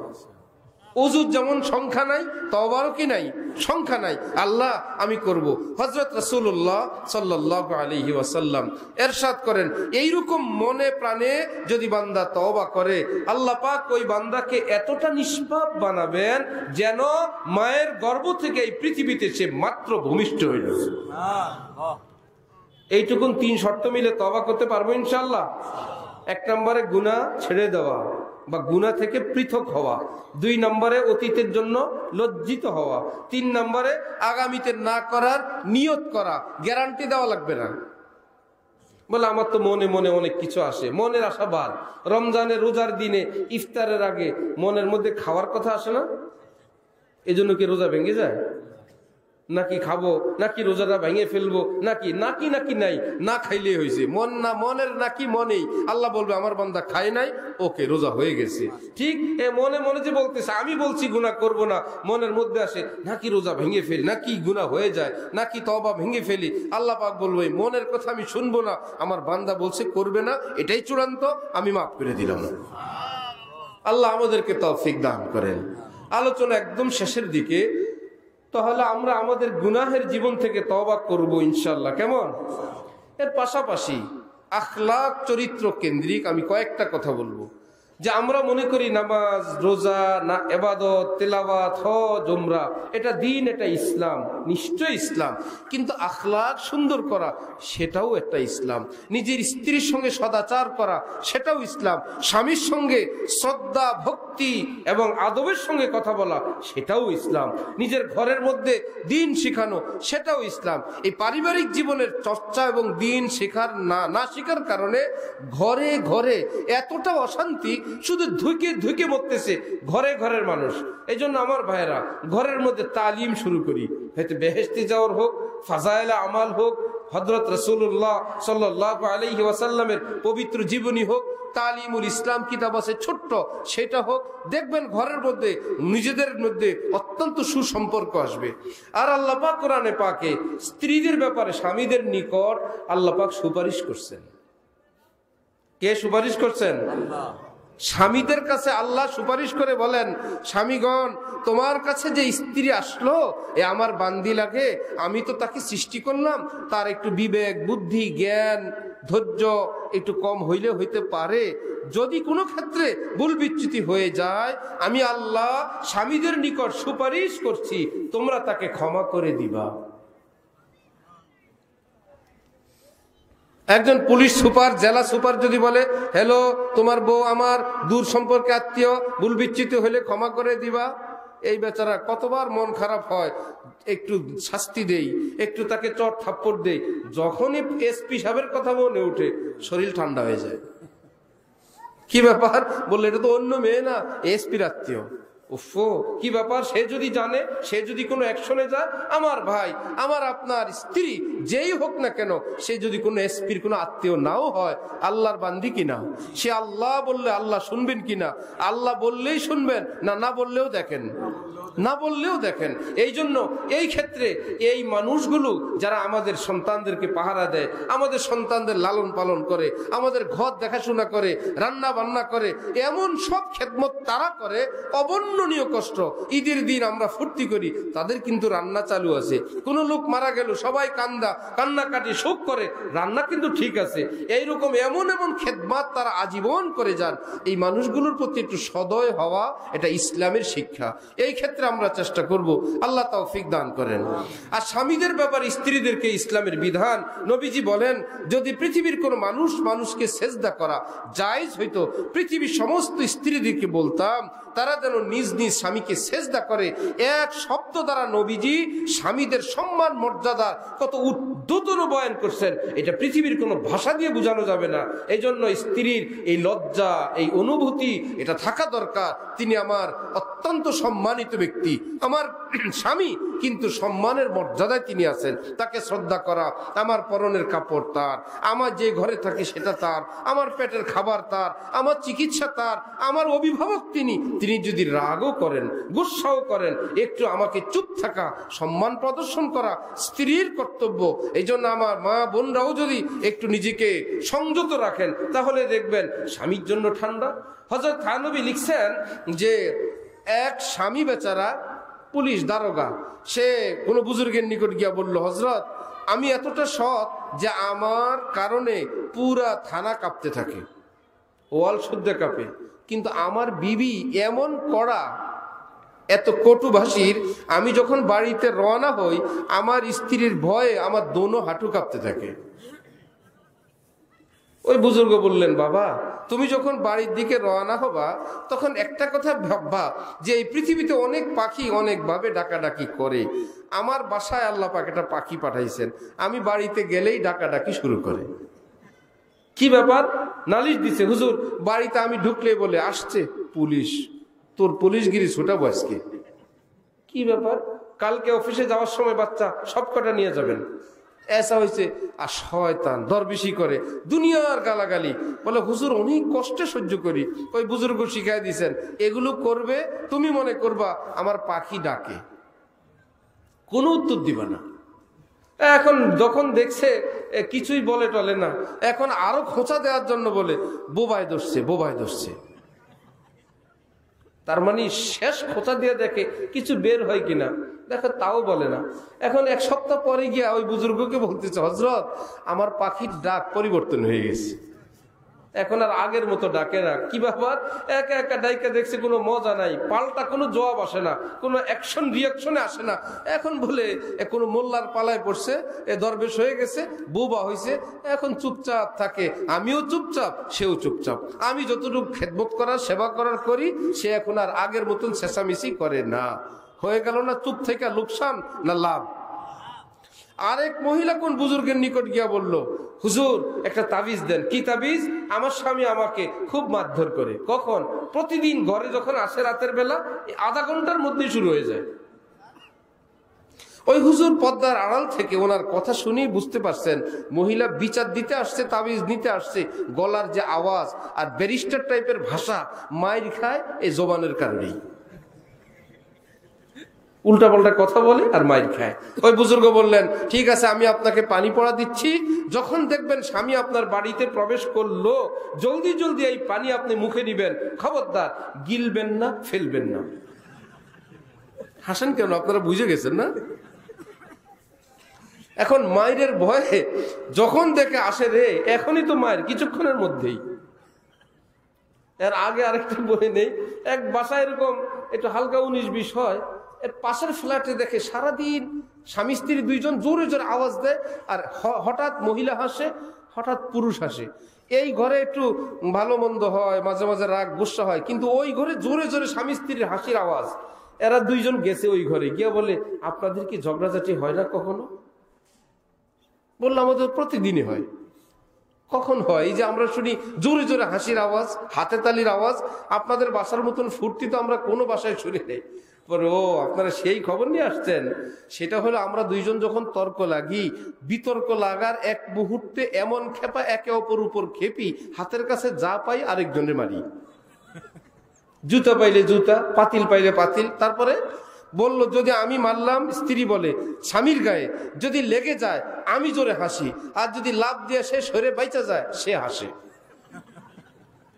ওযুর যেমন সংখ্যা নাই, তওবারও কি নাই, সংখ্যা নাই। আল্লাহ আমি করব। হযরত রাসূলুল্লাহ সাল্লাল্লাহু আলাইহি ওয়াসাল্লাম ইরশাদ করেন, এইরকম মনে প্রাণে যদি বান্দা তওবা করে, আল্লাহ পাক ওই বান্দাকে এতটা নিষ্পাপ বানাবেন যেন মায়ের গর্ভ থেকে এই পৃথিবীতে সে মাত্র ভূমিষ্ঠ হইল। এইটুকুন তিন শর্ত মিলে তওবা করতে পারবো ইনশাআল্লাহ। এক নম্বরে গুনাহ ছেড়ে দেওয়া বা গুনাহ থেকে পৃথক হওয়া, 2 নম্বরে অতীতের জন্য লজ্জিত হওয়া, 3 নম্বরে আগামীতে না করার নিয়ত করা। গ্যারান্টি দেওয়া লাগবে না, বলে আমার তো মনে মনে অনেক কিছু আসে, মনের আশাবাদ। রমজানের রোজার দিনে ইফতারের আগে মনের মধ্যে খাওয়ার কথা আসে না? এজন্য কি রোজা ভেঙে যায়? নাকি খাবো, নাকি রোজাটা ভেঙে ফেলবো, নাকি নাকি নাকি নাই, না খাইলে হয়েছে। মন না মনের নাকি মনেই আল্লাহ বলবে আমার বান্দা খায় নাই, ওকে রোজা হয়ে গেছে। ঠিক এ মনে মনে যে বলতেছে আমি বলছি গুনাহ করব না, মনের মধ্যে আসে নাকি রোজা ভেঙে ফেলি, নাকি গুনাহ হয়ে যায়, নাকি তওবা ভেঙে ফেলি। আল্লাহ পাক বলবে মনের কথা আমি শুনবো না, আমার বান্দা বলছে করবে না, এটাই চূড়ান্ত, আমি মাফ করে দিলাম। আল্লাহ আমাদেরকে তৌফিক দান করেন। আলোচনা একদম শেষের দিকে, তাহলে আমরা আমাদের গুনাহের জীবন থেকে তওবা করব ইনশাআল্লাহ। কেমন? এর পাশাপাশি আখলাক চরিত্র কেন্দ্রিক আমি কয়েকটা কথা বলবো। যে আমরা মনে করি নামাজ, রোজা, না ইবাদত, তেলাওয়াত, হজ, উমরা এটা দিন, এটা ইসলাম, নিশ্চয় ইসলাম। কিন্তু আখলাক সুন্দর করা সেটাও একটা ইসলাম। নিজের স্ত্রীর সঙ্গে সদাচার করা সেটাও ইসলাম। স্বামীর সঙ্গে শ্রদ্ধা, ভক্তি এবং আদবের সঙ্গে কথা বলা সেটাও ইসলাম। নিজের ঘরের মধ্যে দিন শেখানো সেটাও ইসলাম। এই পারিবারিক জীবনের চর্চা এবং দিন শেখার না শেখার কারণে ঘরে ঘরে এতটা অশান্তি, শুধু ধুকে ধুকে মরতেছে ঘরে ঘরের মানুষ। এই জন্য আমার ভাইয়েরা ঘরের মধ্যে তালিম শুরু করি, হয়তো বেহেশতে যাওয়ার হোক, ফাজাইলে আমাল হোক, হযরত রাসূলুল্লাহ সাল্লাল্লাহু আলাইহি ওয়াসাল্লামের পবিত্র জীবনী হোক, তালিমুল ইসলাম কিতাব আছে ছোট্ট, সেটা হোক। দেখবেন ঘরের মধ্যে নিজেদের মধ্যে অত্যন্ত সুসম্পর্ক আসবে। আর আল্লাহ পাক কোরআনে পাকে স্ত্রীদের ব্যাপারে স্বামীদের নিকট আল্লাহ পাক সুপারিশ করছেন। কে সুপারিশ করছেন? আল্লাহ। স্বামীদের কাছে আল্লাহ সুপারিশ করে বলেন, স্বামীগণ তোমার কাছে যে স্ত্রী আসলো এ আমার বান্দি লাগে, আমি তো তাকে সৃষ্টি করলাম, তার একটু বিবেক, বুদ্ধি, জ্ঞান, ধৈর্য একটু কম হইলে হইতে পারে। যদি কোনো ক্ষেত্রে ভুল বিচ্যুতি হয়ে যায়, আমি আল্লাহ স্বামীদের নিকট সুপারিশ করছি তোমরা তাকে ক্ষমা করে দিবা। একজন পুলিশ সুপার, জেলা সুপার যদি বলে হ্যালো তোমার বউ আমার দূর সম্পর্কে আত্মীয়, ভুল বিচ্যুতি হলে ক্ষমা করে দিবা, এই বেচারা কতবার মন খারাপ হয়, একটু শাস্তি দেই, একটু তাকে চট থাপ্পড় দেই। যখনই এসপি সাহেবের কথা মনে উঠে শরীর ঠান্ডা হয়ে যায়। কি ব্যাপার? বললে এটা তো অন্য মেয়ে না, এসপির আত্মীয়। উফো কি ব্যাপার? সে যদি জানে, সে যদি কোনো অ্যাকশনে যায়, আমার ভাই, আমার আপনার স্ত্রী যেই হোক না কেন, সে যদি কোনো এসপির কোনো আত্মীয় নাও হয়, আল্লাহর বান্দি কিনা, সে আল্লাহ বললে আল্লাহ শুনবেন কিনা, আল্লাহ বললেই শুনবেন না, না বললেও দেখেন, না বললেও দেখেন। এই জন্য এই ক্ষেত্রে এই মানুষগুলো যারা আমাদের সন্তানদেরকে পাহারা দেয়, আমাদের সন্তানদের লালন পালন করে, আমাদের ঘর দেখাশোনা করে, রান্না বান্না করে, এমন সব খেদমত তারা করে, অবর্ণনীয় কষ্ট। ঈদের দিন আমরা ফুর্তি করি, তাদের কিন্তু রান্না চালু আছে। কোন লোক মারা গেল সবাই কান্নাকাটি শোক করে, রান্না কিন্তু ঠিক আছে। এইরকম এমন এমন খেদমত তারা আজীবন করে যান। এই মানুষগুলোর প্রতি একটু সদয় হওয়া এটা ইসলামের শিক্ষা। এই ক্ষেত্রে আমরা চেষ্টা করব, আল্লাহ তৌফিক দান করেন। আর স্বামীদের ব্যাপারে স্ত্রীদেরকে ইসলামের বিধান, নবীজি বলেন যদি পৃথিবীর কোন মানুষকে সেজদা করা জায়েজ হইতো, পৃথিবীর সমস্ত স্ত্রীদেরকে বলতাম তারা যেন নিজ নিজ স্বামীকে সেজদা করে। এক শব্দ দ্বারা নবীজি স্বামীদের সম্মান মর্যাদা কত উদ্ধতন বয়ান করছেন, এটা পৃথিবীর কোনো ভাষা দিয়ে বোঝানো যাবে না। এই জন্য স্ত্রীর এই লজ্জা, এই অনুভূতি এটা থাকা দরকার। তিনি আমার অত্যন্ত সম্মানিত ব্যক্তি, আমার স্বামী, কিন্তু সম্মানের মর্যাদায় তিনি আছেন। তাকে শ্রদ্ধা করা, আমার পরনের কাপড় তার, আমার যে ঘরে থাকি সেটা তার, আমার পেটের খাবার তার, আমার চিকিৎসা তার, আমার অভিভাবক তিনি। তিনি যদি রাগও করেন, গুসাও করেন, একটু আমাকে চুপ থাকা, সম্মান প্রদর্শন করা স্ত্রীর কর্তব্য। এই জন্য আমার মা বোনরাও যদি একটু নিজেকে সংযত রাখেন, তাহলে দেখবেন স্বামীর জন্য ঠান্ডা। হযরত থানবী লিখছেন যে এক স্বামী বেচারা পুলিশ দারোগা, সে কোনো বুজুর্গের নিকট গিয়া বলল, হযরত আমি এতটা সৎ যে আমার কারণে পুরা থানা কাঁপতে থাকে, ওয়াল শুদ্ধে কাঁপে, কিন্তু আমার বিবি এমন কড়া, এত কটুভাষীর, আমি যখন বাড়িতে রওনা হই আমার স্ত্রীর ভয়ে আমার দোনো হাঁটু কাঁপতে থাকে। ওই বুজুর্গ বললেন, বাবা তুমি যখন বাড়ির দিকে রওনা হবা তখন একটা কথা ভাববা যে এই পৃথিবীতে অনেক পাখি অনেকভাবে ডাকাডাকি করে, আমার বাসায় আল্লাহ পাক একটা পাখি পাঠাইছেন, আমি বাড়িতে গেলেই ডাকাডাকি শুরু করে। কি ব্যাপার? নালিশ দিছে, হুজুর বাড়িতে আমি ঢুকলে বলে আসছে পুলিশ, তোর পুলিশগিরি ছোটাবো আজকে। কি ব্যাপার? কালকে অফিসে যাওয়ার সময় বাচ্চা সব কটা নিয়ে যাবেন, এসা হয়েছে। আর শয়তান দরবেশি করে, দুনিয়ার গালাগালি, বলে হুজুর অনেক কষ্টে সহ্য করি, ওই বুজুর্গ শিখাই দিয়েছেন এগুলো করবে, তুমি মনে করবা আমার পাখি ডাকে, কোনো উত্তর দিবা না। এখন যখন দেখছে কিছুই বলে টলে না, এখন আরো খোঁচা দেওয়ার জন্য বলে বোবায় ধরছে, বোবায় ধরছে। তার মানে শেষ খোঁচা দিয়ে দেখে কিছু বের হয় কিনা, দেখো তাও বলে না। এখন এক সপ্তাহ পরে গিয়া ওই বুজুর্গকে বলতেছে, হযরত আমার পাখির ডাক পরিবর্তন হয়ে গেছে, এখন আর আগের মতো ডাকে না। কি ব্যাপার? একা একা ডাইকা দেখছে কোনো মজা নাই, পাল্টা কোনো জবাব আসে না, কোনো অ্যাকশন রিয়াকশনে আসে না। এখন বলে কোনো মোল্লার পালায় পড়ছে, এ দরবেশ হয়ে গেছে, বোবা হয়েছে, এখন চুপচাপ থাকে, আমিও চুপচাপ সেও চুপচাপ। আমি যতটুকু খেদমত করার সেবা করার করি, সে এখন আর আগের মতন চেঁচামেচি করে না। হয়ে গেল না চুপ থেকে লোকসান না লাভ? আরেক মহিলা কোন বুজুর্গের নিকট গিয়া বলল, হুজুর একটা তাবিজ দেন। কি তাবিজ? আমার স্বামী আমাকে খুব মারধর করে। কখন? প্রতিদিন ঘরে যখন আসে রাতের বেলা, আধা ঘন্টার মধ্যেই শুরু হয়ে যায়। ওই হুজুর পর্দার আড়াল থেকে ওনার কথা শুনেই বুঝতে পারছেন মহিলা বিচার দিতে আসছে, তাবিজ নিতে আসছে। গলার যে আওয়াজ আর ব্যারিস্টার টাইপের ভাষা, মাইর খায় এই জবানের কারণেই, উল্টা পাল্টা কথা বলে আর মাইর খায়। ওই বুজুর্গ বললেন, ঠিক আছে আমি আপনাকে পানি পড়া দিচ্ছি, যখন দেখবেন স্বামী আপনার বাড়িতে প্রবেশ করলো, জলদি জলদি এই পানি আপনি মুখে নিবেন, খবরদার গিলবেন না, ফেলবেন না। হাসেন কেন? আপনারা বুঝে গেছেন না? এখন মায়ের ভয়ে যখন দেখে আসে রে এখনই তো মায়ের, কিছুক্ষণের মধ্যেই। এর আগে আরেকটা বই নেই, এক বাসায় এরকম একটু হালকা 19-20 হয়, এর পাশের ফ্ল্যাটে দেখে সারাদিন স্বামী স্ত্রী দুইজন জোরে জোরে আওয়াজ দেয়, আর হঠাৎ মহিলা হাসে, হঠাৎ পুরুষ হাসে। এই ঘরে একটু ভালো মন্দ হয়, মাঝে মাঝে রাগ গুসা হয়, কিন্তু ওই ঘরে জোরে জোরে স্বামী স্ত্রীর হাসির আওয়াজ। এরা দুইজন গেছে ওই ঘরে, গিয়ে বলে, আপনাদের কি ঝগড়াঝাটি হয় না কখনো? বললাম, আমাদের প্রতিদিনই হয়। কখন হয়? এই যে আমরা শুনি জোরে জোরে হাসির আওয়াজ, হাতে তালির আওয়াজ, আপনাদের বাসার মতন ফুর্তি তো আমরা কোনো বাসায় শুনি নেই। পরে ও আপনারা সেই খবর নিয়ে আসছেন। সেটা হলো আমরা দুইজন যখন তর্ক লাগি, বিতর্ক লাগার এক মুহূর্তে এমন খেপা, একে অপর উপর খেপি, হাতের কাছে যা পাই আরেকজনে মারি। জুতা পাইলে জুতা, পাতিল পাইলে পাতিল। তারপরে বললো, যদি আমি মারলাম, স্ত্রী বলে স্বামীর গায়ে যদি লেগে যায় আমি জোরে হাসি, আর যদি লাভ দিয়ে সে সরে বাইচা যায় সে হাসে।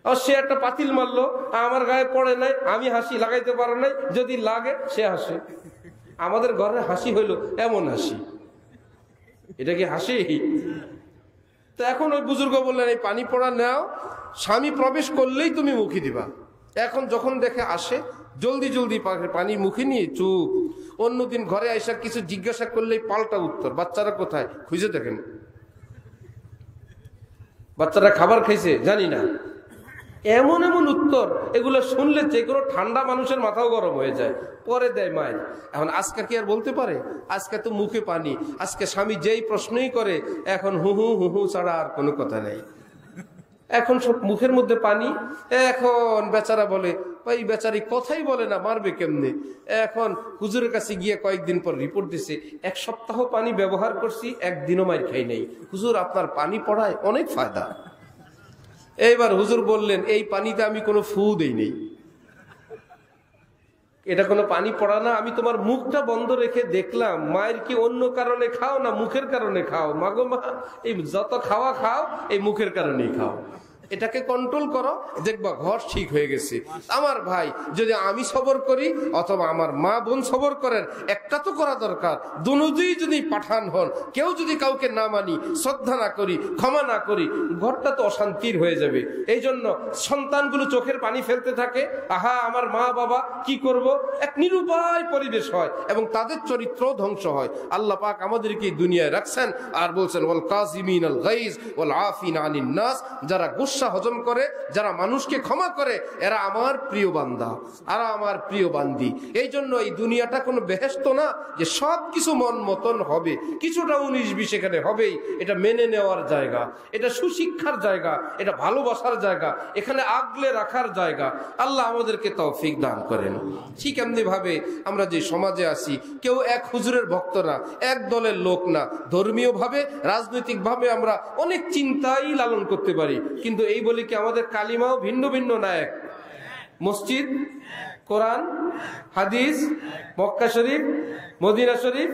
আর সে একটা পাতিল মারলো, আমার গায়ে পড়ে নাই, আমি হাসি লাগাইতে পারো নাই, যদি লাগে সে হাসে। আমাদের ঘরে হাসি হইলো এমন হাসি, এটা কি হাসি? তো এখন ওই বুজুর্গ বললেন, এই পানি পড়া নাও, স্বামী প্রবেশ করলেই তুমি মুখে দিবা। এখন যখন দেখে আসে, জলদি জলদি পানি মুখে নিয়ে চুপ। অন্যদিন ঘরে আইসা কিছু জিজ্ঞাসা করলেই পাল্টা উত্তর, বাচ্চারা কোথায় খুঁজে দেখেন, বাচ্চারা খাবার খাইছে জানি না, এমন এমন উত্তর। এগুলো শুনলে যে কোনো ঠান্ডা মানুষের মাথাও গরম হয়ে যায়, পরে দেয় মায়ের। এখন আজকে কি আর বলতে পারে? আজকে তো মুখে পানি, আজকে স্বামী যেই প্রশ্নই করে এখন হু হু হু হু ছাড়া আর কোনো কথা নেই। এখন সব মুখের মধ্যে পানি। এখন বেচারা বলে, ভাই বেচারি কথাই বলে না, মারবে কেমনে? এখন হুজুরের কাছে গিয়ে কয়েকদিন পর রিপোর্ট দিছে, 1 সপ্তাহ পানি ব্যবহার করছি, একদিনও মার খাই নাই। হুজুর আপনার পানি পড়ায় অনেক ফায়দা। এইবার হুজুর বললেন, এই পানিতে আমি কোনো ফু দেই নেই, এটা কোনো পানি পড়া না, আমি তোমার মুখটা বন্ধ রেখে দেখলাম মায়ের কি অন্য কারণে খাও না মুখের কারণে খাও। মাগো মা, এই যত খাওয়া খাও এই মুখের কারণেই খাও, এটাকে কন্ট্রোল করো, দেখবা ঘর ঠিক হয়ে গেছে। আমার ভাই, যদি আমি সবর করি অথবা আমার মা বোন সবর করেন, একটা তো করা দরকার, দুজনেই যদি পাঠান হন, কেউ যদি কাউকে না মানি, শ্রদ্ধা না করি, ক্ষমা না করি, ঘরটা তো অশান্তির হয়ে যাবে। এই জন্য সন্তানগুলো চোখের পানি ফেলতে থাকে, আহা আমার মা বাবা কি করব, এক নিরুপায় পরিবেশ হয় এবং তাদের চরিত্র ধ্বংস হয়। আল্লাহ পাক আমাদেরকে দুনিয়ায় রাখছেন আর বলছেন, ওয়াল কাযিমিনাল গাইজ ওয়াল আফিনা আনিন নাস, যারা সমস্যা হজম করে, যারা মানুষকে ক্ষমা করে, এরা আমার প্রিয় বান্দা, আর আমার প্রিয় বান্দি। এই জন্য এই দুনিয়াটা কোনো বেহেশত না যে সব কিছু মন মতন হবে, কিছুটা 19-20 এখানে হবেই। এটা মেনে নেওয়ার জায়গা, এটা সুশিক্ষার জায়গা, এটা ভালোবাসার জায়গা, এখানে আগলে রাখার জায়গা। আল্লাহ আমাদেরকে তৌফিক দান করেন। ঠিক এমনি ভাবে আমরা যে সমাজে আছি, কেউ এক হুজুরের ভক্ত না, এক দলের লোক না। ধর্মীয় ভাবে, রাজনৈতিক ভাবে আমরা অনেক চিন্তাই লালন করতে পারি, কিন্তু এই বলি কি আমাদের কালিমাও ভিন্ন ভিন্ন না এক? মসজিদ, কোরআন, হাদিস, মক্কা শরীফ, মদিনা শরীফ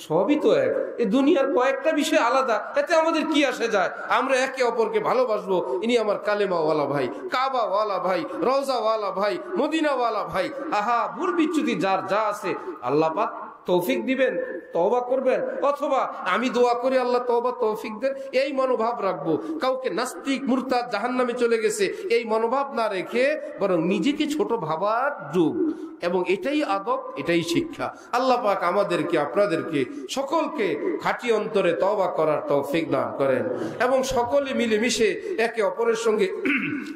সবই তো এক। এই দুনিয়ার কয়েকটা বিষয় আলাদা, এতে আমাদের কি আসে যায়? আমরা একে অপরকে ভালোবাসবো। ইনি আমার কালেমাওয়ালা ভাই, কাবাওয়ালা ভাই, রওজাওয়ালা ভাই, মদিনাওয়ালা ভাই। আহা, ভুল বিচ্যুতি যার যা আছে আল্লাহ পাক তৌফিক দিবেন, তওবা করবেন, অথবা আমি দোয়া করি আল্লাহ তওবা তৌফিক দেন, এই মনোভাব রাখবো। কাউকে নাস্তিক, মুরতাদ, জাহান্নামে চলে গেছে এই মনোভাব না রেখে বরং নিজেকে ছোট ভাবার যুগ, এবং এটাই আদব, এটাই শিক্ষা। আল্লাহ পাক আমাদেরকে, আপনাদেরকে সকলকে খাঁটি অন্তরে তওবা করার তৌফিক দান করেন, এবং সকলে মিলেমিশে একে অপরের সঙ্গে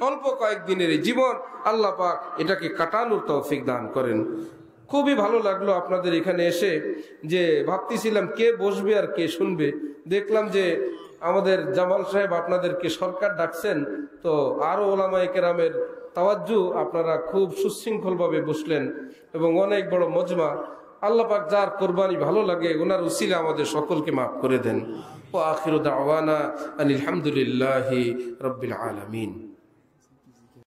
অল্প কয়েকদিনের এই জীবন আল্লাহ পাক এটাকে কাটানোর তৌফিক দান করেন। খুবই ভালো লাগলো আপনাদের এখানে এসে, যে ভাবতেছিলাম কে বসবে আর কে শুনবে। দেখলাম যে আমাদের জামাল সাহেব আপনাদেরকে সরকার ডাকছেন, তো আরো ওলামায়ে কেরামের তাওয়াজ্জু, আপনারা খুব সুশৃঙ্খল ভাবে বসলেন এবং অনেক বড় মজমা। আল্লাহ পাক যার কোরবানি ভালো লাগে ওনার উসিলা আমাদের সকলকে মাফ করে দেন। ওয়া আখিরু দাওয়ানা আনিল হামদুলিল্লাহি রাব্বিল আলামিন।